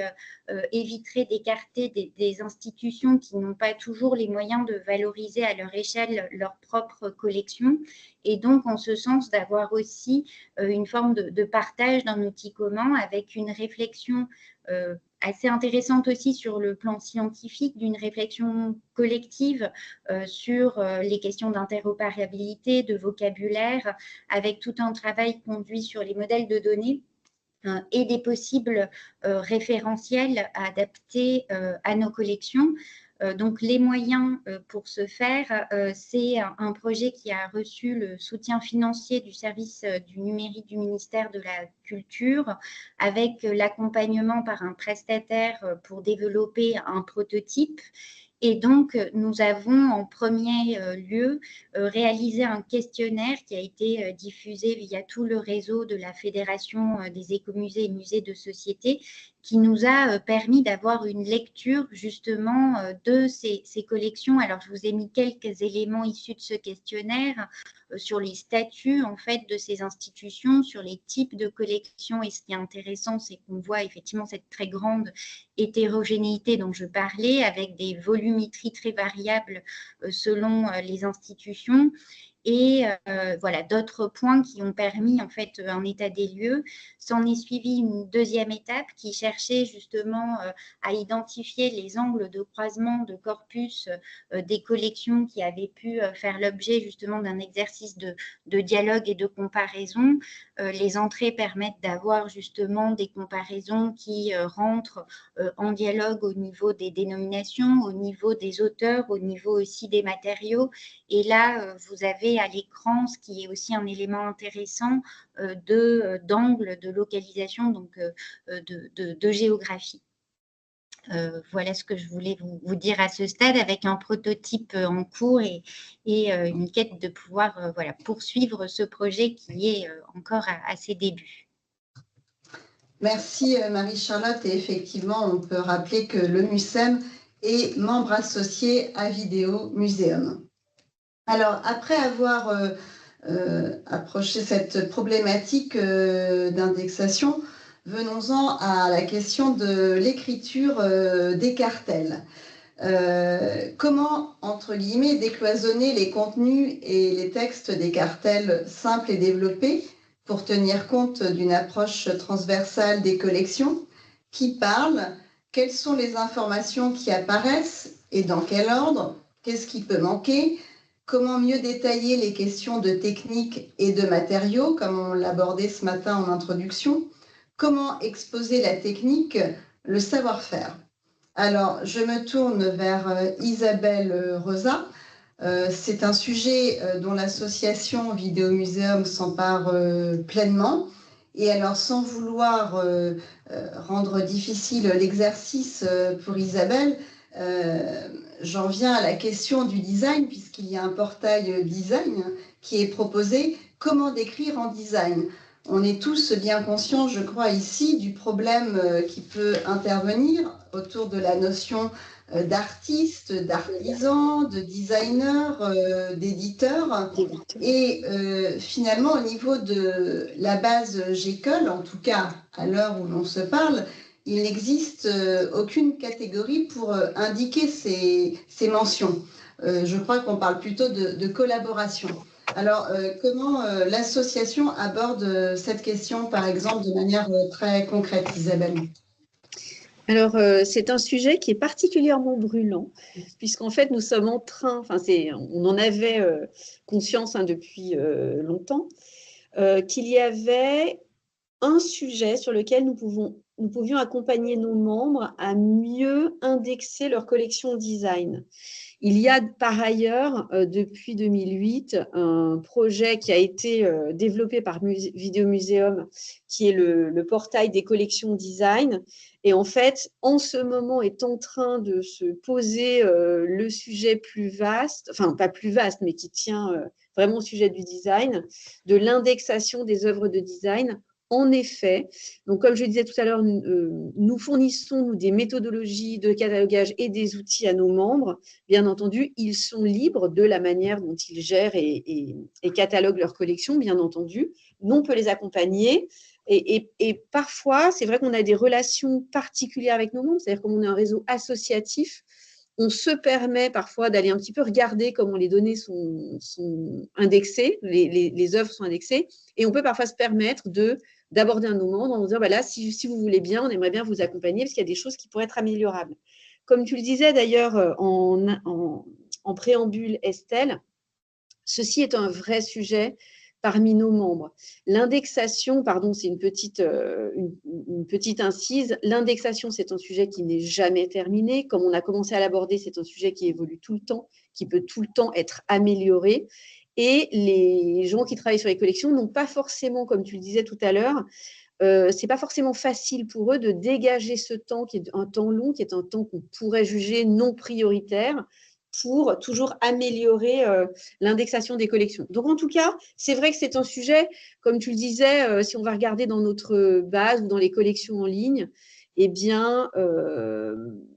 éviterait d'écarter des institutions qui n'ont pas toujours les moyens de valoriser à leur échelle leur propre collection, et donc en ce sens d'avoir aussi une forme de partage d'un outil commun avec une réflexion assez intéressante aussi sur le plan scientifique, d'une réflexion collective sur les questions d'interopérabilité, de vocabulaire, avec tout un travail conduit sur les modèles de données et des possibles référentiels adaptés à nos collections. Donc, les moyens pour ce faire, c'est un projet qui a reçu le soutien financier du service du numérique du ministère de la Culture, avec l'accompagnement par un prestataire pour développer un prototype. Et donc, nous avons en premier lieu réalisé un questionnaire qui a été diffusé via tout le réseau de la Fédération des écomusées et musées de société, qui nous a permis d'avoir une lecture justement de ces collections. Alors, je vous ai mis quelques éléments issus de ce questionnaire sur les statuts en fait de ces institutions, sur les types de collections. Et ce qui est intéressant, c'est qu'on voit effectivement cette très grande hétérogénéité dont je parlais, avec des volumétries très variables selon les institutions. Et voilà, d'autres points qui ont permis en fait un état des lieux. S'en est suivi une deuxième étape qui cherchait justement à identifier les angles de croisement de corpus des collections qui avaient pu faire l'objet justement d'un exercice de dialogue et de comparaison. Les entrées permettent d'avoir justement des comparaisons qui rentrent en dialogue au niveau des dénominations, au niveau des auteurs, au niveau aussi des matériaux. Et là, vous avez à l'écran, ce qui est aussi un élément intéressant d'angle, de localisation, donc de géographie. Voilà ce que je voulais vous dire à ce stade, avec un prototype en cours et une quête de pouvoir voilà, poursuivre ce projet qui est encore à ses débuts. Merci Marie-Charlotte, et effectivement on peut rappeler que le MUSEM est membre associé à Vidéo Muséum. Alors après avoir approché cette problématique d'indexation, venons-en à la question de l'écriture des cartels. Comment, entre guillemets, décloisonner les contenus et les textes des cartels simples et développés pour tenir compte d'une approche transversale des collections? Qui parle? Quelles sont les informations qui apparaissent et dans quel ordre? Qu'est-ce qui peut manquer? Comment mieux détailler les questions de technique et de matériaux, comme on l'abordait ce matin en introduction? Comment exposer la technique, le savoir-faire? Alors, je me tourne vers Isabelle Reza. C'est un sujet dont l'association Vidéo Muséum s'empare pleinement. Et alors, sans vouloir rendre difficile l'exercice pour Isabelle, j'en viens à la question du design, puisqu'il y a un portail design qui est proposé. Comment décrire en design? on est tous bien conscients, je crois, ici, du problème qui peut intervenir autour de la notion d'artiste, d'artisan, de designer, d'éditeur. Et finalement, au niveau de la base GECOL, en tout cas à l'heure où l'on se parle, il n'existe aucune catégorie pour indiquer ces mentions. Je crois qu'on parle plutôt de collaboration. Alors, comment l'association aborde cette question, par exemple, de manière très concrète, Isabelle ? Alors, c'est un sujet qui est particulièrement brûlant, puisqu'en fait, nous sommes en train, on en avait conscience depuis longtemps, qu'il y avait un sujet sur lequel nous pouvions accompagner nos membres à mieux indexer leur collection design. Il y a par ailleurs, depuis 2008, un projet qui a été développé par Vidéo Muséum, qui est le portail des collections design. Et en fait, en ce moment, est en train de se poser le sujet plus vaste, enfin pas plus vaste, mais qui tient vraiment au sujet du design, de l'indexation des œuvres de design. En effet, donc comme je le disais tout à l'heure, nous fournissons des méthodologies de catalogage et des outils à nos membres. Bien entendu, ils sont libres de la manière dont ils gèrent et cataloguent leur collection, bien entendu. Nous, on peut les accompagner. Et parfois, c'est vrai qu'on a des relations particulières avec nos membres, c'est-à-dire comme on est un réseau associatif, on se permet parfois d'aller un petit peu regarder comment les données sont indexées, les œuvres sont indexées, et on peut parfois se permettre d'aborder un moment en disant, là, si vous voulez bien, on aimerait bien vous accompagner parce qu'il y a des choses qui pourraient être améliorables. Comme tu le disais d'ailleurs en préambule, Estelle, ceci est un vrai sujet parmi nos membres. L'indexation, pardon, c'est une petite incise, l'indexation, c'est un sujet qui n'est jamais terminé. Comme on a commencé à l'aborder, c'est un sujet qui évolue tout le temps, qui peut tout le temps être amélioré. Et les gens qui travaillent sur les collections n'ont pas forcément, comme tu le disais tout à l'heure, c'est pas forcément facile pour eux de dégager ce temps qui est un temps long, qui est un temps qu'on pourrait juger non prioritaire, pour toujours améliorer l'indexation des collections. Donc, en tout cas, c'est vrai que c'est un sujet, comme tu le disais, si on va regarder dans notre base ou dans les collections en ligne, eh bien, un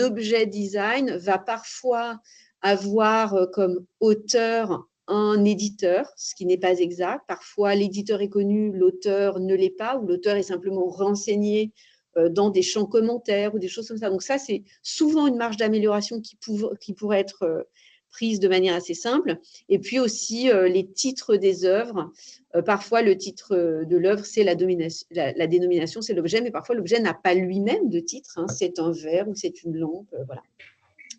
objet design va parfois avoir comme auteur un éditeur, ce qui n'est pas exact. Parfois, l'éditeur est connu, l'auteur ne l'est pas, ou l'auteur est simplement renseigné dans des champs commentaires ou des choses comme ça. Donc ça, c'est souvent une marge d'amélioration qui pourrait être prise de manière assez simple. Et puis aussi les titres des œuvres. Parfois, le titre de l'œuvre, c'est la dénomination, c'est l'objet, mais parfois l'objet n'a pas lui-même de titre. C'est un verre ou c'est une lampe, voilà.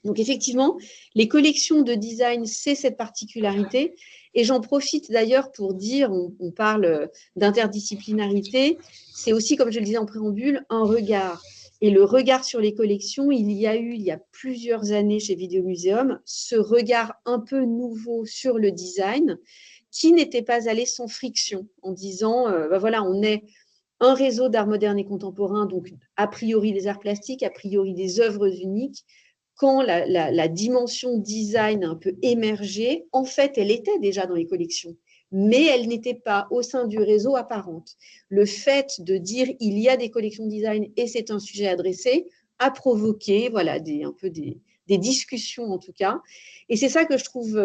Donc effectivement, les collections de design, c'est cette particularité. Et j'en profite d'ailleurs pour dire, on parle d'interdisciplinarité, c'est aussi, comme je le disais en préambule, un regard. Et le regard sur les collections, il y a plusieurs années chez Vidéo Muséum, ce regard un peu nouveau sur le design, qui n'était pas allé sans friction, en disant, voilà, on est un réseau d'art moderne et contemporain, donc a priori des arts plastiques, a priori des œuvres uniques. Quand la dimension design a un peu émergé, en fait, elle était déjà dans les collections, mais elle n'était pas au sein du réseau apparente. Le fait de dire il y a des collections design et c'est un sujet adressé a provoqué des discussions en tout cas. Et c'est ça que je trouve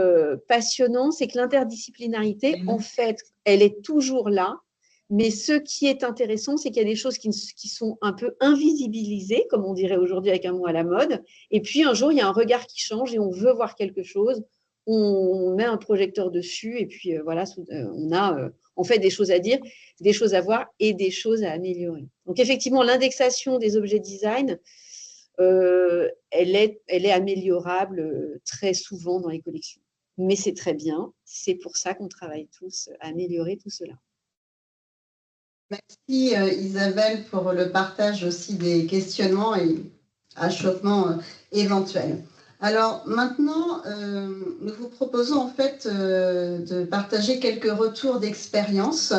passionnant, c'est que l'interdisciplinarité, en fait, elle est toujours là. Mais ce qui est intéressant, c'est qu'il y a des choses qui sont un peu invisibilisées, comme on dirait aujourd'hui avec un mot à la mode. Et puis, un jour, il y a un regard qui change et on veut voir quelque chose. On met un projecteur dessus et puis, voilà, on a en fait des choses à dire, des choses à voir et des choses à améliorer. Donc, effectivement, l'indexation des objets design, elle est améliorable très souvent dans les collections. Mais c'est très bien. C'est pour ça qu'on travaille tous à améliorer tout cela. Merci Isabelle pour le partage aussi des questionnements et achoppements éventuels. Alors maintenant, nous vous proposons en fait de partager quelques retours d'expérience.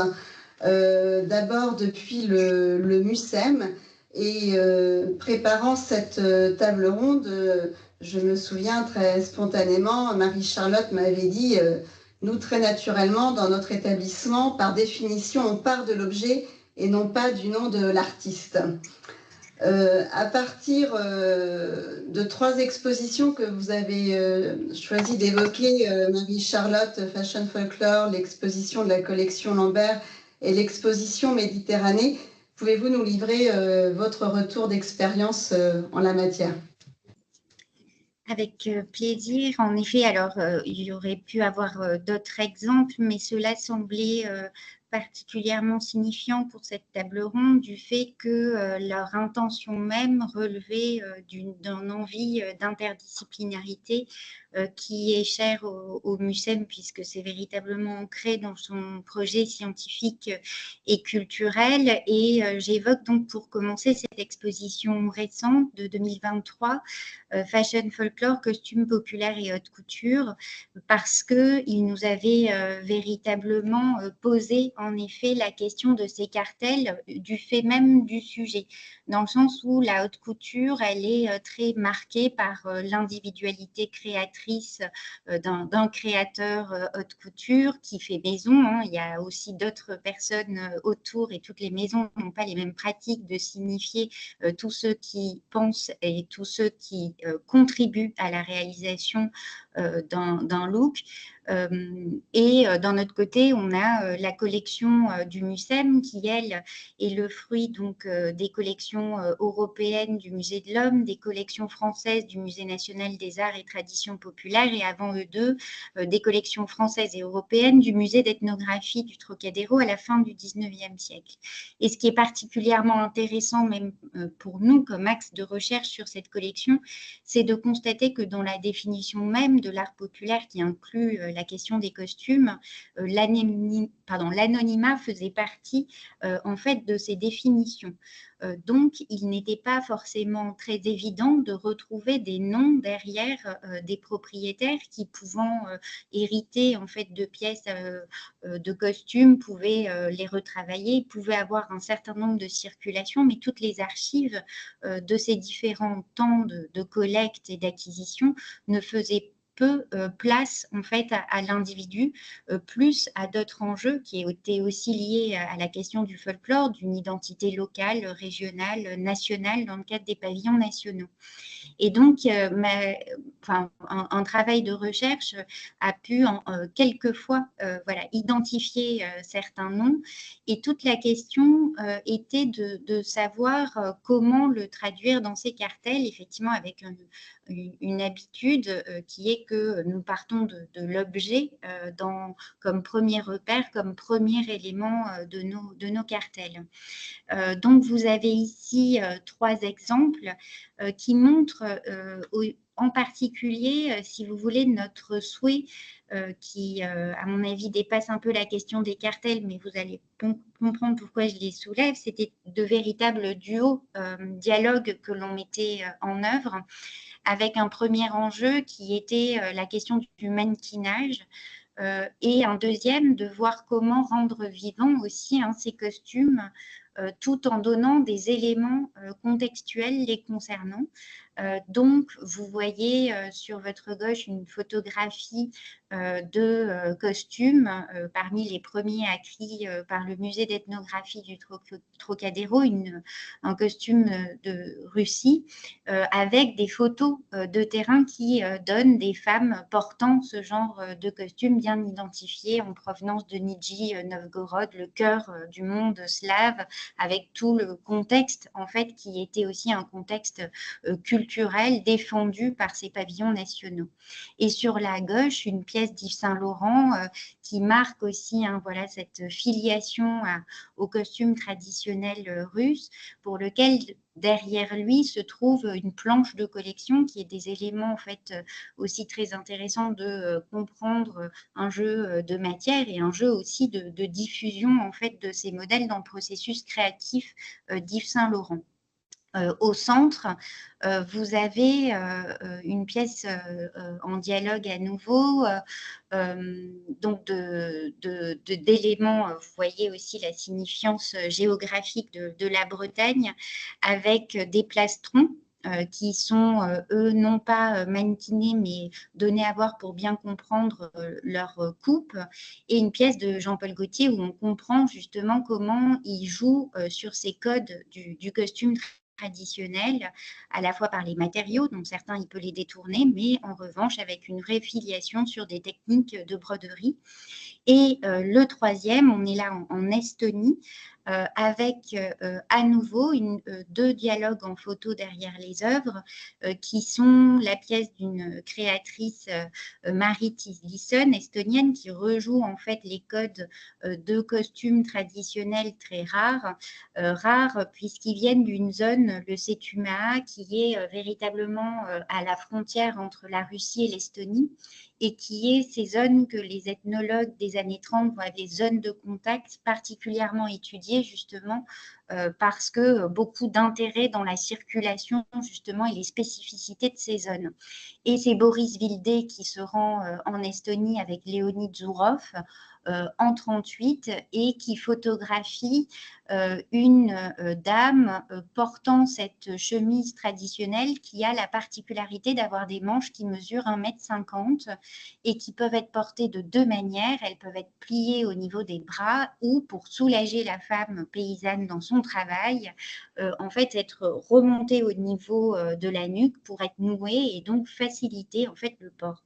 D'abord depuis le MUSEM et préparant cette table ronde, je me souviens très spontanément, Marie-Charlotte m'avait dit Nous, très naturellement, dans notre établissement, par définition, on part de l'objet et non pas du nom de l'artiste. À partir de 3 expositions que vous avez choisi d'évoquer, Marie-Charlotte, Fashion Folklore, l'exposition de la collection Lambert et l'exposition Méditerranée, pouvez-vous nous livrer votre retour d'expérience en la matière ? Avec plaisir. En effet, alors il y aurait pu avoir d'autres exemples, mais cela semblait particulièrement signifiant pour cette table ronde du fait que leur intention même relevait d'une envie d'interdisciplinarité qui est chère au MUCEM, puisque c'est véritablement ancré dans son projet scientifique et culturel. Et j'évoque donc pour commencer cette exposition récente de 2023, Fashion Folklore, costumes populaires et haute couture, parce qu'il nous avait véritablement posé en effet la question de ces cartels du fait même du sujet, dans le sens où la haute couture, elle est très marquée par l'individualité créatrice d'un créateur haute couture qui fait maison. Hein. Il y a aussi d'autres personnes autour et toutes les maisons n'ont pas les mêmes pratiques de signifier tous ceux qui pensent et tous ceux qui contribuent à la réalisation d'un look. Et d'un autre côté, on a la collection du MUCEM qui, elle, est le fruit donc des collections européennes du Musée de l'Homme, des collections françaises du Musée national des arts et traditions populaires et avant eux deux, des collections françaises et européennes du Musée d'ethnographie du Trocadéro à la fin du 19e siècle. Et ce qui est particulièrement intéressant même pour nous comme axe de recherche sur cette collection, c'est de constater que dans la définition même de l'art populaire qui inclut la question des costumes, l'anonymat faisait partie en fait de ces définitions. Donc, il n'était pas forcément très évident de retrouver des noms derrière des propriétaires qui, pouvant hériter en fait de pièces de costumes, pouvaient les retravailler, pouvaient avoir un certain nombre de circulations, mais toutes les archives de ces différents temps de collecte et d'acquisition ne faisaient peu place en fait à l'individu, plus à d'autres enjeux qui étaient aussi liés à la question du folklore, d'une identité locale, régionale, nationale dans le cadre des pavillons nationaux. Et donc, un travail de recherche a pu quelquefois identifier certains noms. Et toute la question était de savoir comment le traduire dans ces cartels, effectivement avec une habitude qui est que nous partons de l'objet comme premier repère, comme premier élément de nos cartels. Donc, vous avez ici 3 exemples qui montrent en particulier, si vous voulez, notre souhait qui, à mon avis, dépasse un peu la question des cartels, mais vous allez comprendre pourquoi je les soulève. C'était de véritables duos, dialogues que l'on mettait en œuvre, avec un premier enjeu qui était la question du mannequinage, et un deuxième, de voir comment rendre vivants aussi ces costumes, tout en donnant des éléments contextuels les concernant. Donc, vous voyez sur votre gauche une photographie de costumes parmi les premiers acquis par le musée d'ethnographie du Trocadéro, un costume de Russie avec des photos de terrain qui donnent des femmes portant ce genre de costume bien identifié en provenance de Nijni Novgorod, le cœur du monde slave, avec tout le contexte en fait qui était aussi un contexte culturel défendu par ces pavillons nationaux. Et sur la gauche, une pièce d'Yves Saint-Laurent qui marque aussi cette filiation au costume traditionnel russe, pour lequel derrière lui se trouve une planche de collection qui est des éléments en fait aussi très intéressants de comprendre un jeu de matière et un jeu aussi de diffusion en fait de ces modèles dans le processus créatif d'Yves Saint-Laurent. Au centre, vous avez une pièce en dialogue à nouveau, donc d'éléments, vous voyez aussi la signifiance géographique de la Bretagne, avec des plastrons qui sont, eux, non pas mannequinés, mais donnés à voir pour bien comprendre leur coupe, et une pièce de Jean-Paul Gaultier où on comprend justement comment il joue sur ces codes du costume traditionnel, à la fois par les matériaux, dont certains il peut les détourner, mais en revanche avec une vraie filiation sur des techniques de broderie. Et le troisième, on est là en Estonie, avec à nouveau deux dialogues en photo derrière les œuvres, qui sont la pièce d'une créatrice, Marit Tislisson, estonienne, qui rejoue en fait les codes de costumes traditionnels très rares puisqu'ils viennent d'une zone, le Setumaa, qui est véritablement à la frontière entre la Russie et l'Estonie, et qui est ces zones que les ethnologues des années 30 vont appeler zones de contact, particulièrement étudiées justement parce que beaucoup d'intérêt dans la circulation justement et les spécificités de ces zones. Et c'est Boris Vildé qui se rend en Estonie avec Léonid Zourov en 1938 et qui photographie une dame portant cette chemise traditionnelle qui a la particularité d'avoir des manches qui mesurent 1,50 m et qui peuvent être portées de deux manières. Elles peuvent être pliées au niveau des bras ou, pour soulager la femme paysanne dans son travail, en fait être remontées au niveau de la nuque pour être nouées et donc faciliter en fait le port.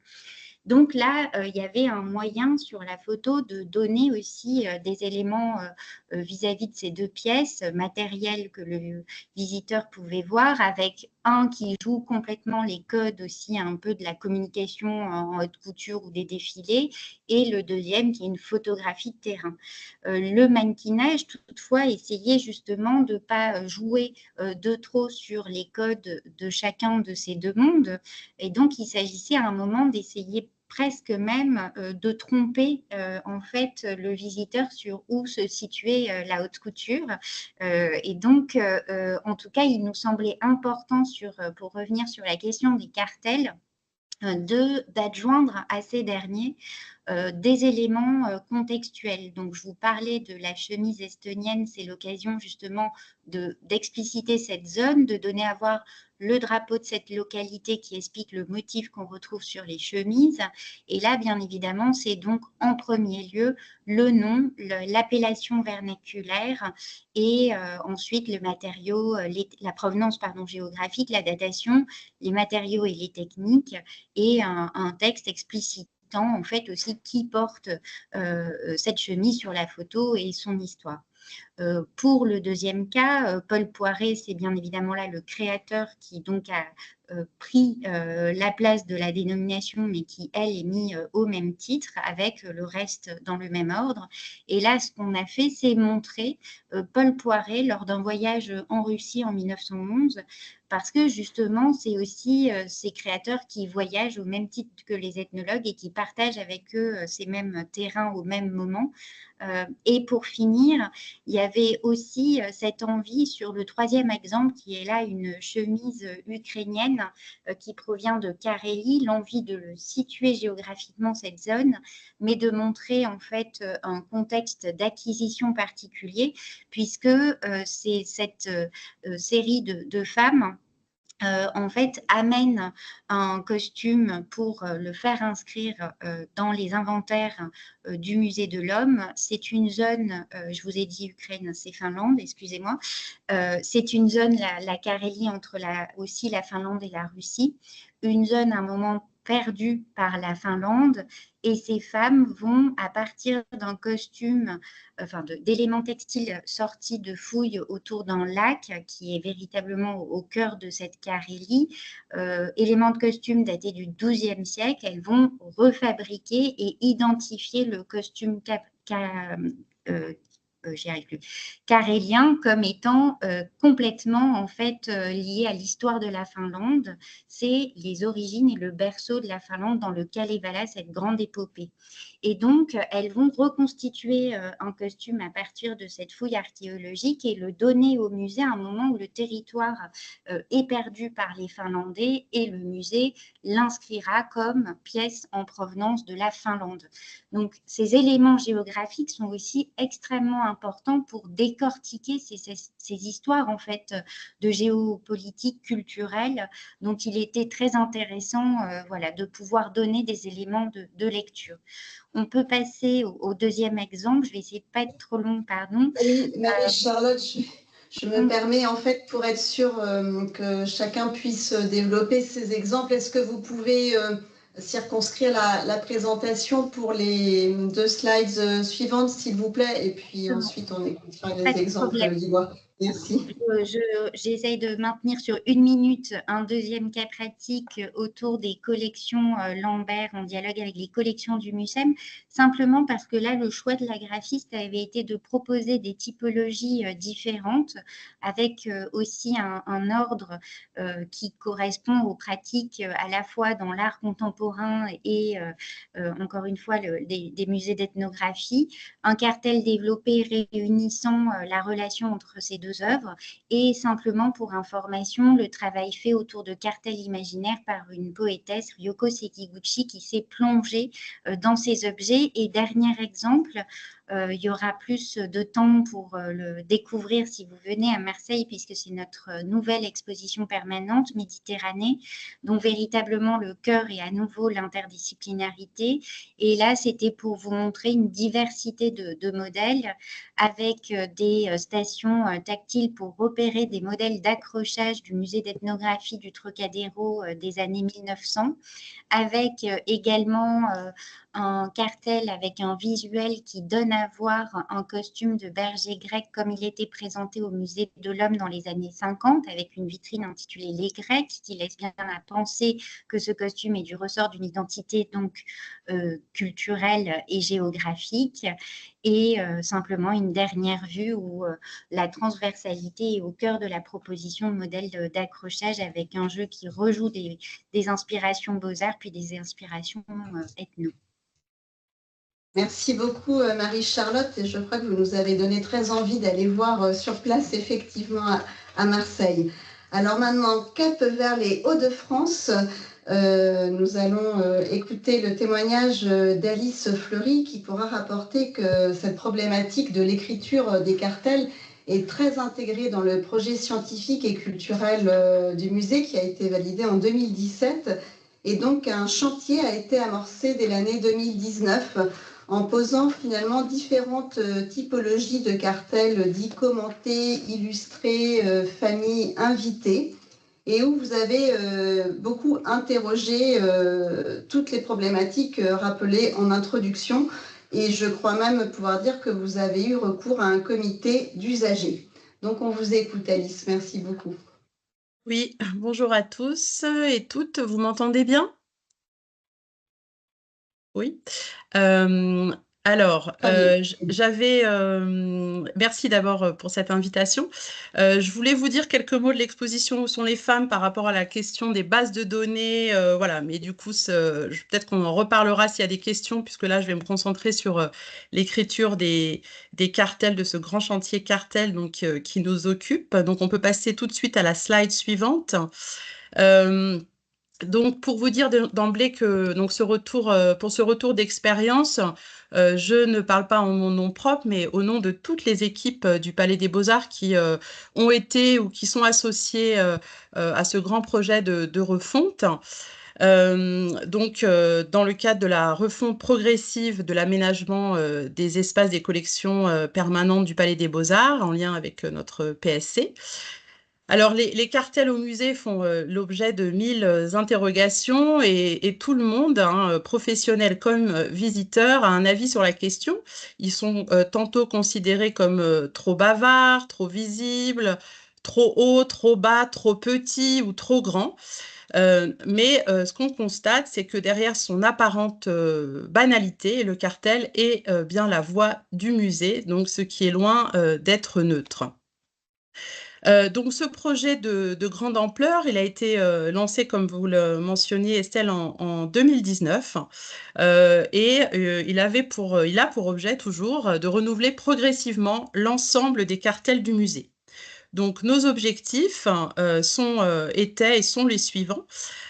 Donc là, il y avait un moyen sur la photo de donner aussi des éléments vis-à-vis de ces deux pièces matérielles que le visiteur pouvait voir, avec un qui joue complètement les codes aussi un peu de la communication en haute couture ou des défilés, et le deuxième qui est une photographie de terrain. Le mannequinage, toutefois, essayait justement de ne pas jouer de trop sur les codes de chacun de ces deux mondes, et donc il s'agissait à un moment d'essayer presque même de tromper en fait le visiteur sur où se situait la haute couture. Et donc, en tout cas, il nous semblait important, pour revenir sur la question des cartels, d'adjoindre à ces derniers des éléments contextuels. Donc, je vous parlais de la chemise estonienne, c'est l'occasion justement d'expliciter cette zone, de donner à voir le drapeau de cette localité qui explique le motif qu'on retrouve sur les chemises. Et là, bien évidemment, c'est donc en premier lieu le nom, l'appellation vernaculaire et ensuite le matériau, la provenance géographique, la datation, les matériaux et les techniques, et un texte explicitant en fait aussi qui porte cette chemise sur la photo et son histoire. Pour le deuxième cas, Paul Poiret, c'est bien évidemment là le créateur qui donc a pris la place de la dénomination, mais qui, elle, est mise au même titre, avec le reste dans le même ordre. Et là, ce qu'on a fait, c'est montrer Paul Poiret lors d'un voyage en Russie en 1911, parce que justement, c'est aussi ces créateurs qui voyagent au même titre que les ethnologues et qui partagent avec eux ces mêmes terrains au même moment. Et pour finir, il y avait aussi cette envie sur le troisième exemple, qui est là une chemise ukrainienne qui provient de Carélie, l'envie de le situer géographiquement, cette zone, mais de montrer en fait un contexte d'acquisition particulier, puisque c'est cette série de femmes en fait, amène un costume pour le faire inscrire dans les inventaires du musée de l'Homme. C'est une zone, je vous ai dit Ukraine, c'est Finlande, excusez-moi. C'est une zone, la Carélie, entre aussi la Finlande et la Russie. Une zone, à un moment, perdue par la Finlande, et ces femmes vont, à partir d'un costume, d'éléments textiles sortis de fouilles autour d'un lac qui est véritablement au cœur de cette Carélie, éléments de costume datés du XIIe siècle, elles vont refabriquer et identifier le costume carélien comme étant complètement en fait lié à l'histoire de la Finlande. C'est les origines et le berceau de la Finlande dans le Kalevala, cette grande épopée. Et donc, elles vont reconstituer un costume à partir de cette fouille archéologique et le donner au musée à un moment où le territoire est perdu par les Finlandais, et le musée l'inscrira comme pièce en provenance de la Finlande. Donc, ces éléments géographiques sont aussi extrêmement important pour décortiquer ces histoires en fait de géopolitique culturelle dont il était très intéressant voilà, de pouvoir donner des éléments de lecture. On peut passer au deuxième exemple. Je vais essayer de ne pas être trop long, pardon. Oui, Marie-Charlotte, je me permets, en fait, pour être sûr que chacun puisse développer ses exemples, est-ce que vous pouvez circonscrire la présentation pour les 2 slides suivantes, s'il vous plaît, et puis ensuite on écoutera les exemples d'Ivoire. Merci. J'essaye de maintenir sur 1 minute un deuxième cas pratique autour des collections Lambert en dialogue avec les collections du MUSEM, simplement parce que là, le choix de la graphiste avait été de proposer des typologies différentes avec aussi un ordre qui correspond aux pratiques à la fois dans l'art contemporain et encore une fois des musées d'ethnographie, un cartel développé réunissant la relation entre ces 2 œuvres et simplement pour information, le travail fait autour de cartels imaginaires par une poétesse, Ryoko Sekiguchi, qui s'est plongée dans ces objets. Et dernier exemple, il y aura plus de temps pour le découvrir si vous venez à Marseille, puisque c'est notre nouvelle exposition permanente Méditerranée, dont véritablement le cœur est à nouveau l'interdisciplinarité. Et là, c'était pour vous montrer une diversité de modèles avec des stations tactiles pour repérer des modèles d'accrochage du musée d'ethnographie du Trocadéro des années 1900, avec également un cartel avec un visuel qui donne à voir un costume de berger grec comme il était présenté au musée de l'Homme dans les années 50, avec une vitrine intitulée Les Grecs, qui laisse bien à penser que ce costume est du ressort d'une identité donc culturelle et géographique. Et simplement une dernière vue où la transversalité est au cœur de la proposition de modèle d'accrochage, avec un jeu qui rejoue des inspirations beaux-arts puis des inspirations ethno. Merci beaucoup Marie-Charlotte, et je crois que vous nous avez donné très envie d'aller voir sur place effectivement à Marseille. Alors maintenant, cap vers les Hauts-de-France, nous allons écouter le témoignage d'Alice Fleury qui pourra rapporter que cette problématique de l'écriture des cartels est très intégrée dans le projet scientifique et culturel du musée qui a été validé en 2017, et donc un chantier a été amorcé dès l'année 2019 en posant finalement différentes typologies de cartels dits commentés, illustrés, familles invitées, et où vous avez beaucoup interrogé toutes les problématiques rappelées en introduction, et je crois même pouvoir dire que vous avez eu recours à un comité d'usagers. Donc on vous écoute Alice, merci beaucoup. Oui, bonjour à tous et toutes, vous m'entendez bien ? Oui. Alors, merci d'abord pour cette invitation. Je voulais vous dire quelques mots de l'exposition Où sont les femmes par rapport à la question des bases de données. Voilà, mais du coup, peut-être qu'on en reparlera s'il y a des questions, puisque là, je vais me concentrer sur l'écriture des cartels, de ce grand chantier cartel donc, qui nous occupe. Donc, on peut passer tout de suite à la slide suivante. Donc, pour vous dire d'emblée que donc pour ce retour d'expérience, je ne parle pas en mon nom propre, mais au nom de toutes les équipes du Palais des Beaux-Arts qui ont été ou qui sont associées à ce grand projet de refonte. Donc, dans le cadre de la refonte progressive de l'aménagement des espaces des collections permanentes du Palais des Beaux-Arts, en lien avec notre PSC. Alors, les cartels au musée font l'objet de 1000 interrogations et tout le monde, professionnel comme visiteur, a un avis sur la question. Ils sont tantôt considérés comme trop bavards, trop visibles, trop hauts, trop bas, trop petits ou trop grands. Mais ce qu'on constate, c'est que derrière son apparente banalité, le cartel est bien la voix du musée, donc ce qui est loin d'être neutre. Donc, ce projet de grande ampleur, il a été lancé, comme vous le mentionniez, Estelle, en 2019. Il a pour objet toujours de renouveler progressivement l'ensemble des cartels du musée. Donc, nos objectifs étaient et sont les suivants.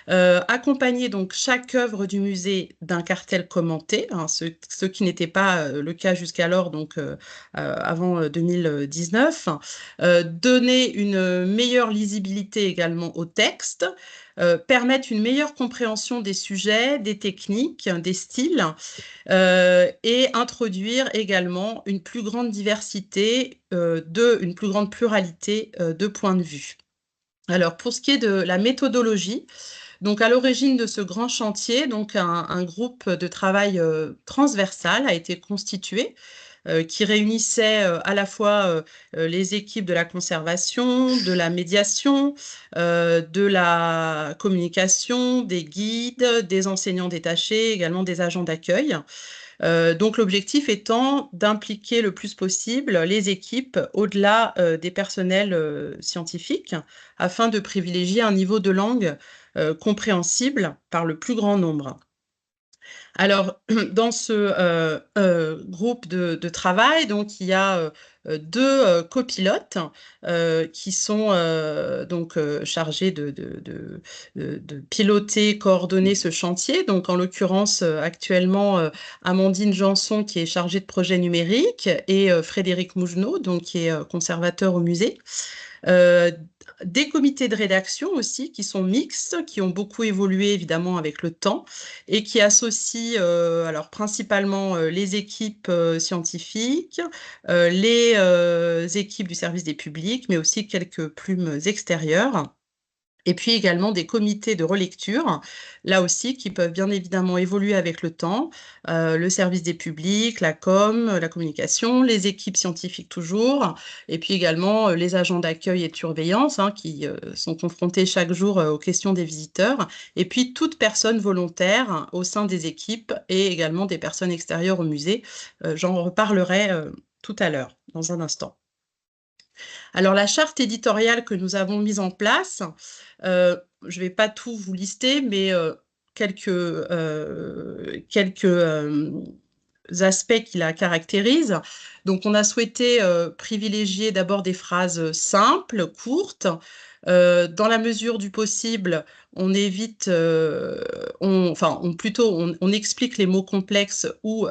Accompagner donc chaque œuvre du musée d'un cartel commenté, hein, ce qui n'était pas le cas jusqu'alors, donc avant 2019. Donner une meilleure lisibilité également au texte, permettre une meilleure compréhension des sujets, des techniques, des styles, et introduire également une plus grande diversité, une plus grande pluralité de points de vue. Alors, pour ce qui est de la méthodologie, donc à l'origine de ce grand chantier, donc un groupe de travail transversal a été constitué, qui réunissait à la fois les équipes de la conservation, de la médiation, de la communication, des guides, des enseignants détachés, également des agents d'accueil. Donc l'objectif étant d'impliquer le plus possible les équipes au-delà des personnels scientifiques, afin de privilégier un niveau de langue compréhensible par le plus grand nombre. Alors, dans ce groupe de travail, donc, il y a deux copilotes qui sont chargés de piloter, coordonner ce chantier. Donc, en l'occurrence, actuellement, Amandine Janson, qui est chargée de projet numérique, et Frédéric Mougenot, donc, qui est conservateur au musée. Des comités de rédaction aussi qui sont mixtes, qui ont beaucoup évolué évidemment avec le temps et qui associent alors principalement les équipes scientifiques, les équipes du service des publics, mais aussi quelques plumes extérieures. Et puis également des comités de relecture, là aussi, qui peuvent bien évidemment évoluer avec le temps. Le service des publics, la com, la communication, les équipes scientifiques toujours, et puis également les agents d'accueil et de surveillance, hein, qui sont confrontés chaque jour aux questions des visiteurs, et puis toute personne volontaire au sein des équipes et également des personnes extérieures au musée. J'en reparlerai tout à l'heure, dans un instant. Alors, la charte éditoriale que nous avons mise en place, je ne vais pas tout vous lister, mais quelques aspects qui la caractérisent. Donc, on a souhaité privilégier d'abord des phrases simples, courtes. Dans la mesure du possible, on évite, on explique les mots complexes ou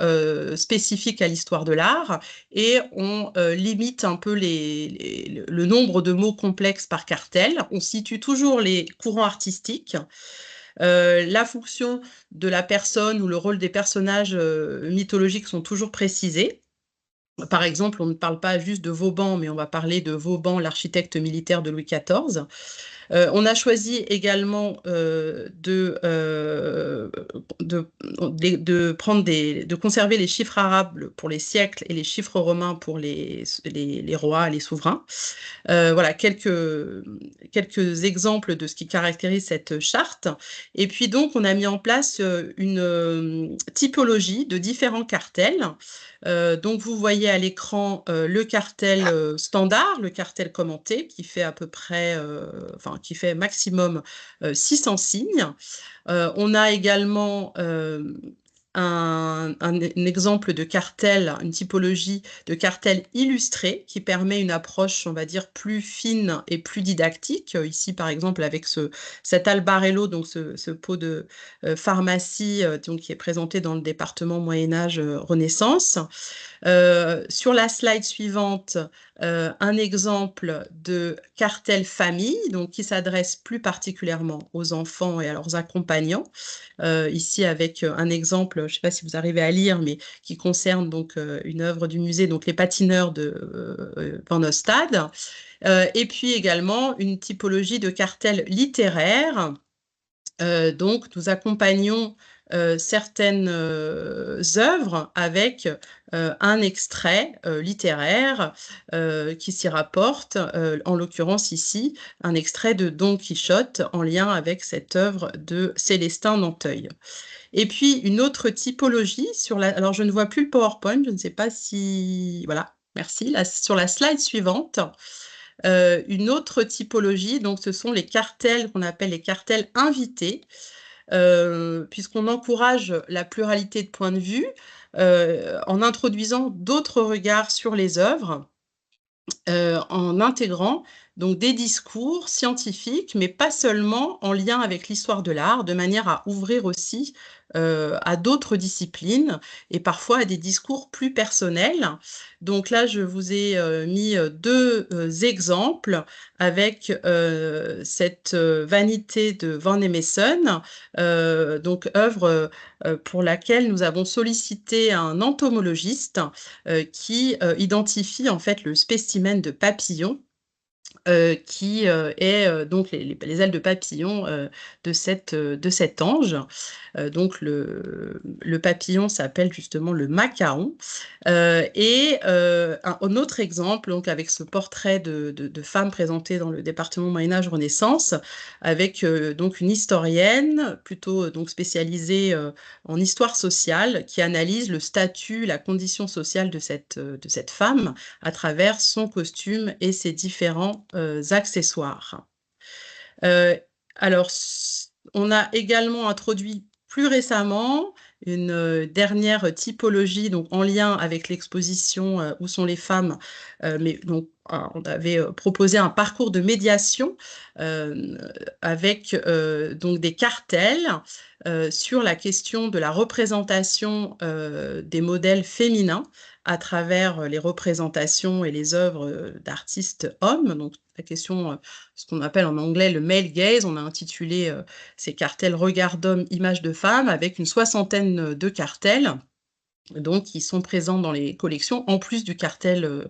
spécifiques à l'histoire de l'art, et on limite un peu le nombre de mots complexes par cartel. On situe toujours les courants artistiques. La fonction de la personne ou le rôle des personnages mythologiques sont toujours précisés. Par exemple, on ne parle pas juste de Vauban, mais on va parler de Vauban, l'architecte militaire de Louis XIV. On a choisi également de conserver les chiffres arabes pour les siècles et les chiffres romains pour les rois, les souverains. Voilà, quelques exemples de ce qui caractérise cette charte. Et puis donc, on a mis en place une typologie de différents cartels. Donc, vous voyez à l'écran le cartel standard, le cartel commenté, qui fait à peu près, qui fait maximum 600 signes. On a également un exemple de cartel, une typologie de cartel illustré qui permet une approche, on va dire, plus fine et plus didactique. Ici, par exemple, avec cet albarello, donc ce pot de pharmacie, donc, qui est présenté dans le département Moyen-Âge Renaissance. Sur la slide suivante, un exemple de cartel famille, donc qui s'adresse plus particulièrement aux enfants et à leurs accompagnants. Ici, avec un exemple, je ne sais pas si vous arrivez à lire, mais qui concerne donc une œuvre du musée, donc les patineurs de Van Ostade. Et puis également une typologie de cartel littéraire. Donc, nous accompagnons certaines œuvres avec un extrait littéraire qui s'y rapporte, en l'occurrence ici, un extrait de Don Quichotte en lien avec cette œuvre de Célestin Nanteuil. Et puis, une autre typologie, alors je ne vois plus le PowerPoint, je ne sais pas si... Voilà, merci. Sur la slide suivante, une autre typologie, donc ce sont les cartels qu'on appelle les cartels invités, puisqu'on encourage la pluralité de points de vue en introduisant d'autres regards sur les œuvres, en intégrant donc des discours scientifiques, mais pas seulement en lien avec l'histoire de l'art, de manière à ouvrir aussi à d'autres disciplines et parfois à des discours plus personnels. Donc là, je vous ai mis deux exemples avec cette Vanité de Van Emerson, donc œuvre pour laquelle nous avons sollicité un entomologiste qui identifie en fait le spécimen de papillon qui est donc les ailes de papillon de cet ange. Donc le papillon s'appelle justement le macaon. Et un autre exemple, donc avec ce portrait de femme présenté dans le département Moyen-Âge Renaissance, avec donc une historienne plutôt donc spécialisée en histoire sociale qui analyse le statut, la condition sociale de cette femme à travers son costume et ses différents accessoires. Alors, on a également introduit plus récemment une dernière typologie donc en lien avec l'exposition Où sont les femmes, mais donc on avait proposé un parcours de médiation avec donc des cartels sur la question de la représentation des modèles féminins à travers les représentations et les œuvres d'artistes hommes. Donc la question, ce qu'on appelle en anglais le male gaze, on a intitulé ces cartels Regard d'homme, image de femme, avec une 60aine de cartels donc qui sont présents dans les collections, en plus du cartel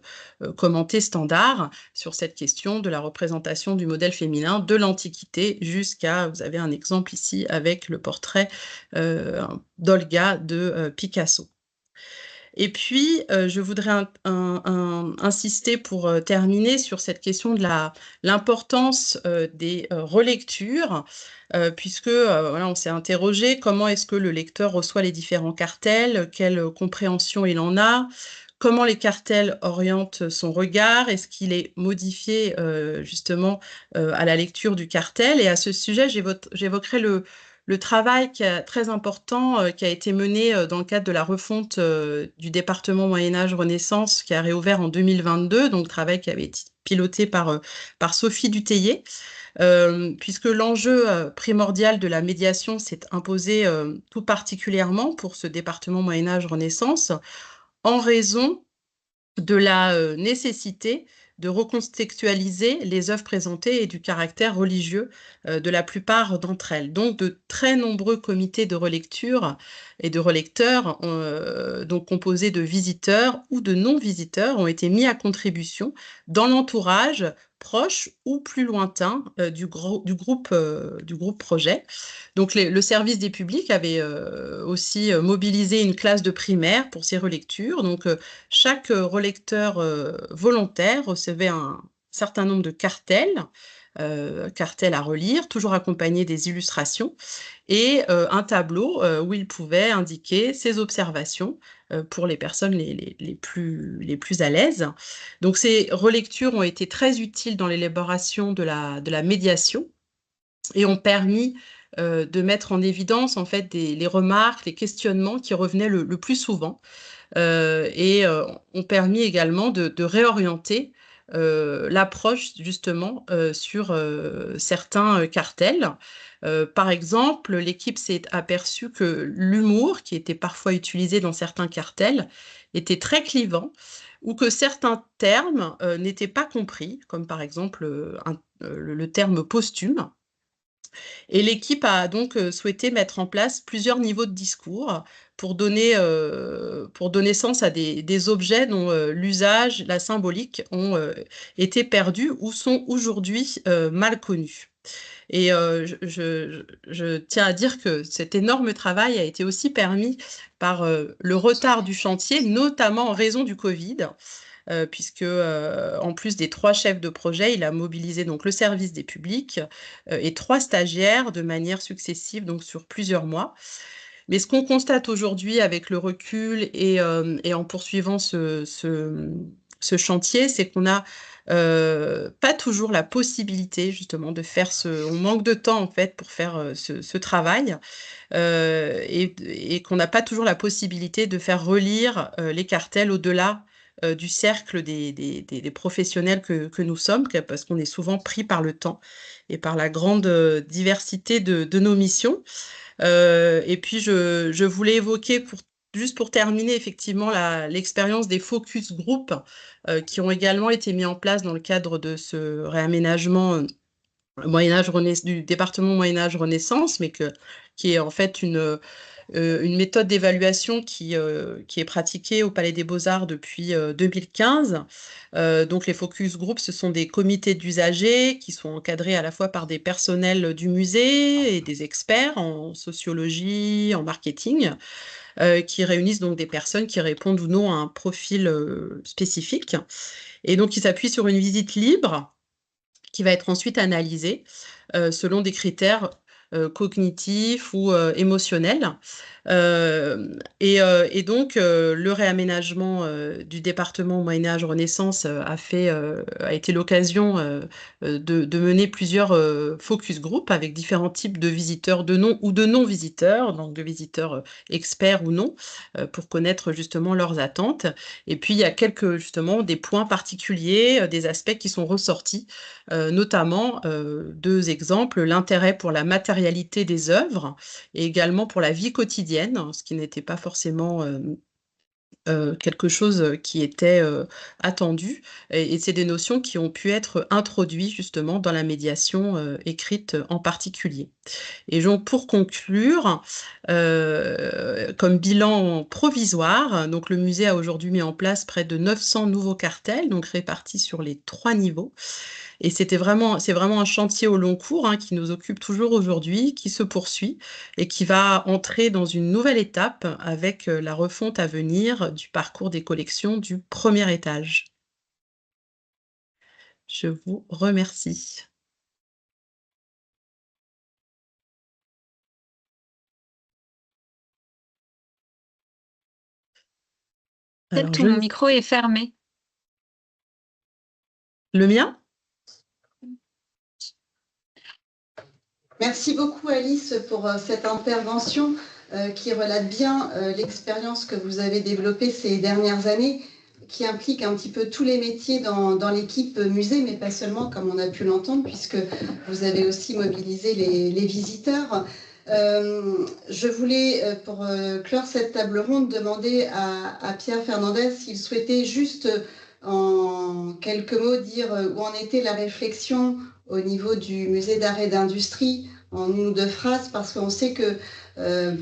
commenté standard sur cette question de la représentation du modèle féminin de l'Antiquité jusqu'à, vous avez un exemple ici avec le portrait d'Olga de Picasso. Et puis, je voudrais insister pour terminer sur cette question de l'importance des relectures, puisque voilà, on s'est interrogé comment est-ce que le lecteur reçoit les différents cartels, quelle compréhension il en a, comment les cartels orientent son regard, est-ce qu'il est modifié justement à la lecture du cartel. Et à ce sujet, j'évoquerai le travail très important qui a été mené dans le cadre de la refonte du département Moyen-Âge Renaissance qui a réouvert en 2022, donc travail qui avait été piloté par Sophie Dutheillet, puisque l'enjeu primordial de la médiation s'est imposé tout particulièrement pour ce département Moyen-Âge Renaissance en raison de la nécessité de recontextualiser les œuvres présentées et du caractère religieux de la plupart d'entre elles. Donc, de très nombreux comités de relecture et de relecteurs, donc composés de visiteurs ou de non-visiteurs, ont été mis à contribution dans l'entourage proche ou plus lointain du groupe projet. Donc, le service des publics avait aussi mobilisé une classe de primaire pour ces relectures. Donc, chaque relecteur volontaire recevait un certain nombre de cartels à relire, toujours accompagnés des illustrations, et un tableau où il pouvait indiquer ses observations pour les personnes les plus à l'aise. Donc ces relectures ont été très utiles dans l'élaboration de la médiation et ont permis de mettre en évidence en fait les remarques, les questionnements qui revenaient le plus souvent et ont permis également de réorienter l'approche justement sur certains cartels. Par exemple, l'équipe s'est aperçue que l'humour qui était parfois utilisé dans certains cartels était très clivant ou que certains termes n'étaient pas compris, comme par exemple le terme posthume. Et l'équipe a donc souhaité mettre en place plusieurs niveaux de discours pour donner sens à des objets dont l'usage, la symbolique ont été perdus ou sont aujourd'hui mal connus. Et je tiens à dire que cet énorme travail a été aussi permis par le retard du chantier, notamment en raison du Covid. Puisque en plus des 3 chefs de projet, il a mobilisé donc le service des publics et 3 stagiaires de manière successive, donc sur plusieurs mois. Mais ce qu'on constate aujourd'hui avec le recul et en poursuivant ce chantier, c'est qu'on n'a pas toujours la possibilité justement de faire on manque de temps en fait pour faire ce travail et qu'on n'a pas toujours la possibilité de faire relire les cartels au-delà du cercle des professionnels que nous sommes, parce qu'on est souvent pris par le temps et par la grande diversité de nos missions. Et puis, je voulais évoquer, juste pour terminer, effectivement, l'expérience des focus group qui ont également été mis en place dans le cadre de ce réaménagement du département Moyen-Âge Renaissance, mais qui est en fait une méthode d'évaluation qui est pratiquée au Palais des Beaux-Arts depuis 2015. Donc, les focus group, ce sont des comités d'usagers qui sont encadrés à la fois par des personnels du musée et des experts en sociologie, en marketing, qui réunissent donc des personnes qui répondent ou non à un profil spécifique. Et donc, ils s'appuient sur une visite libre qui va être ensuite analysée selon des critères cognitifs ou émotionnels. Et donc, le réaménagement du département Moyen-Âge Renaissance a été l'occasion de mener plusieurs focus group avec différents types de visiteurs ou de non-visiteurs, donc de visiteurs experts ou non, pour connaître justement leurs attentes. Et puis, il y a justement des points particuliers, des aspects qui sont ressortis, notamment 2 exemples, l'intérêt pour la matérialité des œuvres et également pour la vie quotidienne, ce qui n'était pas forcément quelque chose qui était attendu. Et c'est des notions qui ont pu être introduites justement dans la médiation écrite en particulier. Et donc, pour conclure, comme bilan provisoire, donc le musée a aujourd'hui mis en place près de 900 nouveaux cartels, donc répartis sur les 3 niveaux. Et c'est vraiment un chantier au long cours qui nous occupe toujours aujourd'hui, qui se poursuit et qui va entrer dans une nouvelle étape avec la refonte à venir du parcours des collections du premier étage. Je vous remercie. Peut-être ton micro est fermé. Le mien ? Merci beaucoup Alice pour cette intervention qui relate bien l'expérience que vous avez développée ces dernières années, qui implique un petit peu tous les métiers dans l'équipe musée, mais pas seulement, comme on a pu l'entendre, puisque vous avez aussi mobilisé les visiteurs. Je voulais, pour clore cette table ronde, demander à Pierre Fernandez s'il souhaitait juste en quelques mots dire où en était la réflexion au niveau du musée d'art et d'industrie, en 1 ou 2 phrases, parce qu'on sait que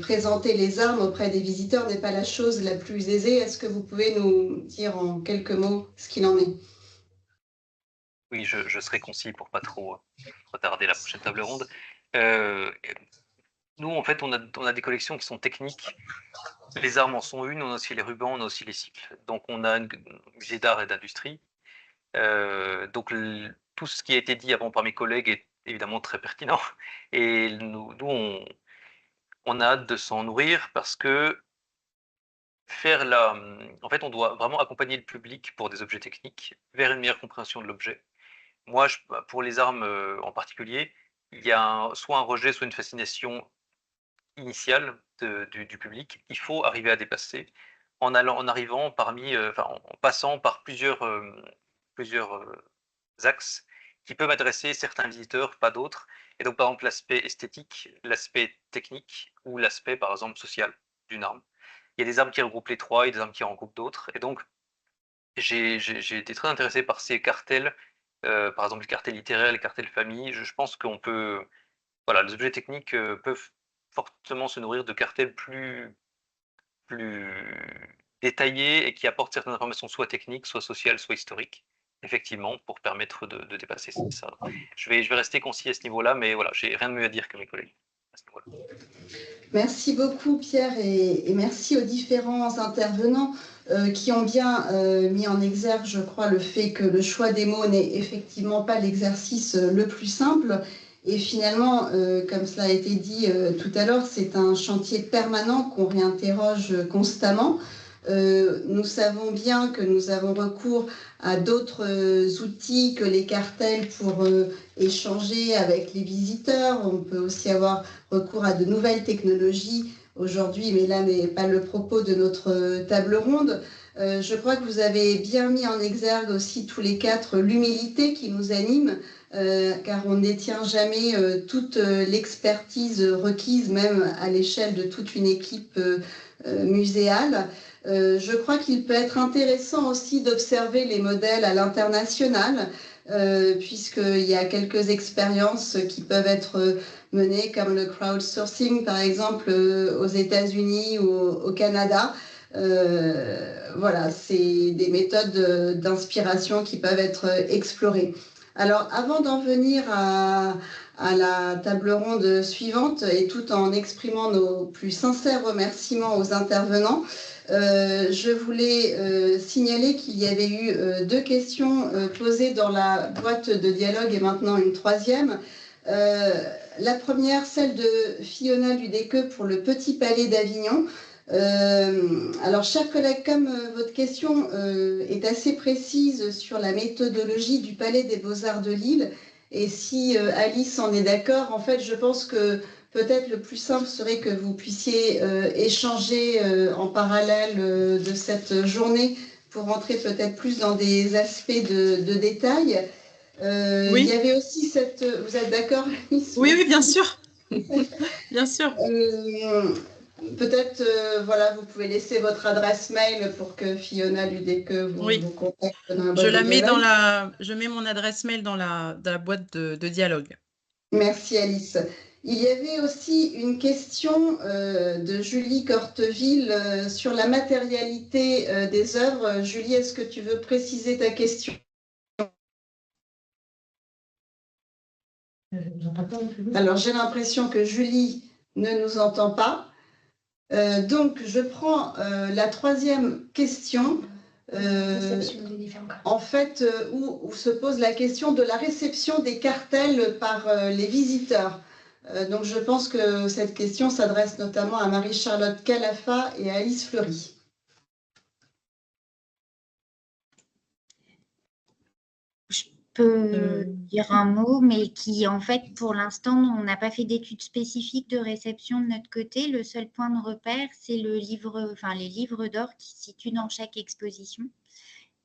présenter les armes auprès des visiteurs n'est pas la chose la plus aisée. Est-ce que vous pouvez nous dire en quelques mots ce qu'il en est ? Oui, je serai concis pour pas trop retarder la prochaine table ronde. Nous, en fait, on a des collections qui sont techniques. Les armes en sont une, on a aussi les rubans, on a aussi les cycles. Donc, on a un musée d'art et d'industrie. Donc, tout ce qui a été dit avant par mes collègues est évidemment très pertinent. Et nous on a hâte de s'en nourrir parce que en fait, on doit vraiment accompagner le public pour des objets techniques vers une meilleure compréhension de l'objet. Moi, pour les armes en particulier, il y a soit un rejet, soit une fascination initiale du public. Il faut arriver à dépasser en arrivant en passant par plusieurs axes qui peuvent adresser certains visiteurs, pas d'autres. Et donc, par exemple, l'aspect esthétique, l'aspect technique ou l'aspect, par exemple, social d'une arme. Il y a des armes qui regroupent les 3, il y a des armes qui en regroupent d'autres. Et donc, j'ai été très intéressé par ces cartels, par exemple les cartels littéraires, les cartels famille. Je pense qu'on peut... Voilà, les objets techniques peuvent fortement se nourrir de cartels plus détaillés et qui apportent certaines informations soit techniques, soit sociales, soit historiques, effectivement, pour permettre de dépasser ça. Je vais rester concis à ce niveau-là, mais voilà, j'ai rien de mieux à dire que mes collègues à ce niveau-là. Merci beaucoup Pierre et merci aux différents intervenants qui ont bien mis en exergue, je crois, le fait que le choix des mots n'est effectivement pas l'exercice le plus simple. Et finalement, comme cela a été dit tout à l'heure, c'est un chantier permanent qu'on réinterroge constamment. Nous savons bien que nous avons recours à d'autres outils que les cartels pour échanger avec les visiteurs. On peut aussi avoir recours à de nouvelles technologies aujourd'hui, mais là n'est pas le propos de notre table ronde. Je crois que vous avez bien mis en exergue aussi tous les quatre l'humilité qui nous anime, car on ne détient jamais toute l'expertise requise, même à l'échelle de toute une équipe muséale. Je crois qu'il peut être intéressant aussi d'observer les modèles à l'international, puisqu'il y a quelques expériences qui peuvent être menées, comme le crowdsourcing, par exemple, aux États-Unis ou au Canada. Voilà, c'est des méthodes d'inspiration qui peuvent être explorées. Alors, avant d'en venir à la table ronde suivante, et tout en exprimant nos plus sincères remerciements aux intervenants, je voulais signaler qu'il y avait eu 2 questions posées dans la boîte de dialogue et maintenant une 3e. La première, celle de Fiona Ludeque pour le Petit Palais d'Avignon. Alors, chers collègues, comme votre question est assez précise sur la méthodologie du Palais des Beaux-Arts de Lille, et si Alice en est d'accord, en fait, je pense que peut-être le plus simple serait que vous puissiez échanger en parallèle de cette journée pour rentrer peut-être plus dans des aspects de détail. Oui. Il y avait aussi cette... Vous êtes d'accord, Alice? Oui, oui, bien sûr. Bien sûr. Peut-être, voilà, vous pouvez laisser votre adresse mail pour que Fiona Ludeque vous contacte dans la boîte de dialogue. Je mets mon adresse mail dans la boîte de dialogue. Merci, Alice. Il y avait aussi une question de Julie Corteville sur la matérialité des œuvres. Julie, est-ce que tu veux préciser ta question? Alors, j'ai l'impression que Julie ne nous entend pas. Donc, je prends la 3e question, en fait, où se pose la question de la réception des cartels par les visiteurs. Donc, je pense que cette question s'adresse notamment à Marie-Charlotte Calafa et à Alice Fleury. Je peux dire un mot, mais qui, en fait, pour l'instant, on n'a pas fait d'études spécifiques de réception de notre côté. Le seul point de repère, c'est les livres d'or qui se situent dans chaque exposition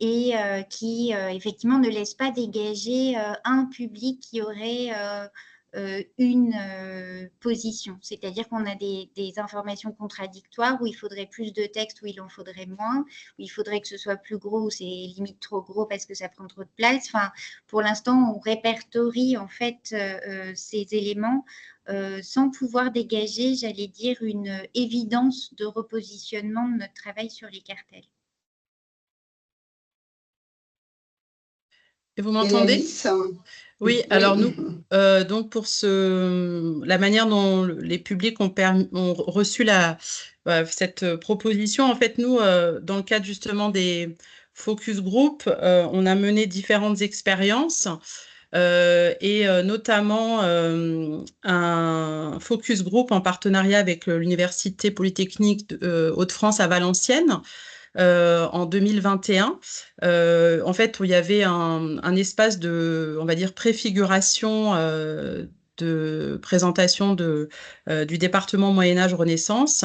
et qui, effectivement, ne laissent pas dégager un public qui aurait une position. C'est-à-dire qu'on a des informations contradictoires où il faudrait plus de texte, où il en faudrait moins, où il faudrait que ce soit plus gros, où c'est limite trop gros parce que ça prend trop de place. Enfin, pour l'instant, on répertorie en fait ces éléments sans pouvoir dégager, j'allais dire, une évidence de repositionnement de notre travail sur les cartels. Et vous m'entendez? Oui, alors nous, donc pour la manière dont les publics ont reçu cette proposition, en fait, nous, dans le cadre justement des focus group, on a mené différentes expériences et notamment un focus group en partenariat avec l'Université Polytechnique Hauts-de-France à Valenciennes, en 2021, en fait, où il y avait un espace de, on va dire, préfiguration de présentation du département Moyen-Âge Renaissance.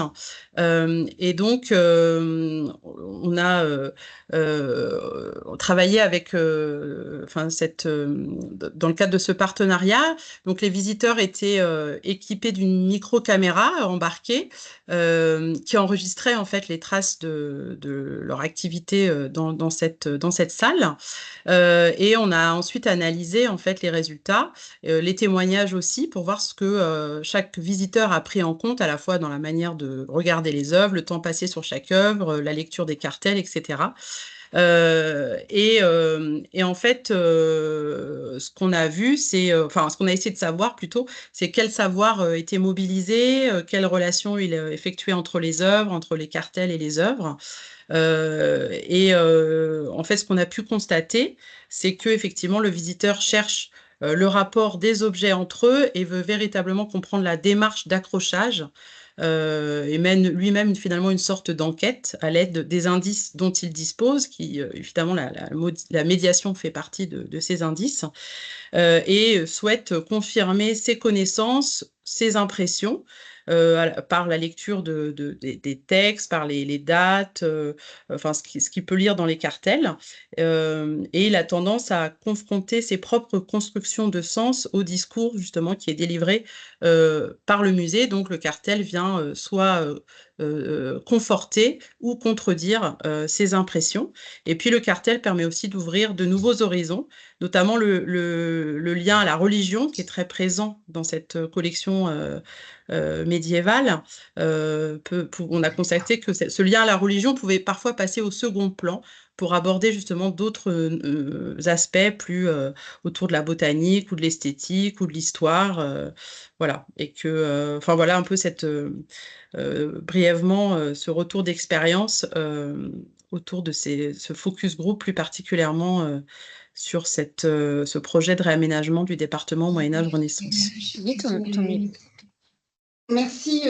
Et donc, on a travaillé avec, dans le cadre de ce partenariat. Donc, les visiteurs étaient équipés d'une micro-caméra embarquée qui enregistrait en fait les traces de leur activité dans cette salle. Et on a ensuite analysé en fait les résultats, les témoignages aussi, pour voir ce que chaque visiteur a pris en compte, à la fois dans la manière de regarder les œuvres, le temps passé sur chaque œuvre, la lecture des cartels, etc. Et en fait, ce qu'on a vu, ce qu'on a essayé de savoir plutôt, c'est quel savoir était mobilisé, quelles relations il effectuait entre les œuvres, entre les cartels et les œuvres. En fait, ce qu'on a pu constater, c'est que effectivement, le visiteur cherche le rapport des objets entre eux et veut véritablement comprendre la démarche d'accrochage. Et mène lui-même finalement une sorte d'enquête à l'aide des indices dont il dispose, qui évidemment la médiation fait partie de ces indices, et souhaite confirmer ses connaissances, ses impressions, par la lecture des textes, par les dates, enfin ce qu'il peut lire dans les cartels. Et il a tendance à confronter ses propres constructions de sens au discours justement qui est délivré par le musée. Donc le cartel vient soit conforter ou contredire ses impressions. Et puis le cartel permet aussi d'ouvrir de nouveaux horizons, notamment le lien à la religion qui est très présent dans cette collection médiévale. On a constaté que ce lien à la religion pouvait parfois passer au second plan pour aborder justement d'autres aspects plus autour de la botanique ou de l'esthétique ou de l'histoire. Voilà, et que, enfin voilà un peu brièvement ce retour d'expérience autour de ce focus group, plus particulièrement sur ce projet de réaménagement du département Moyen-Âge-Renaissance. Merci.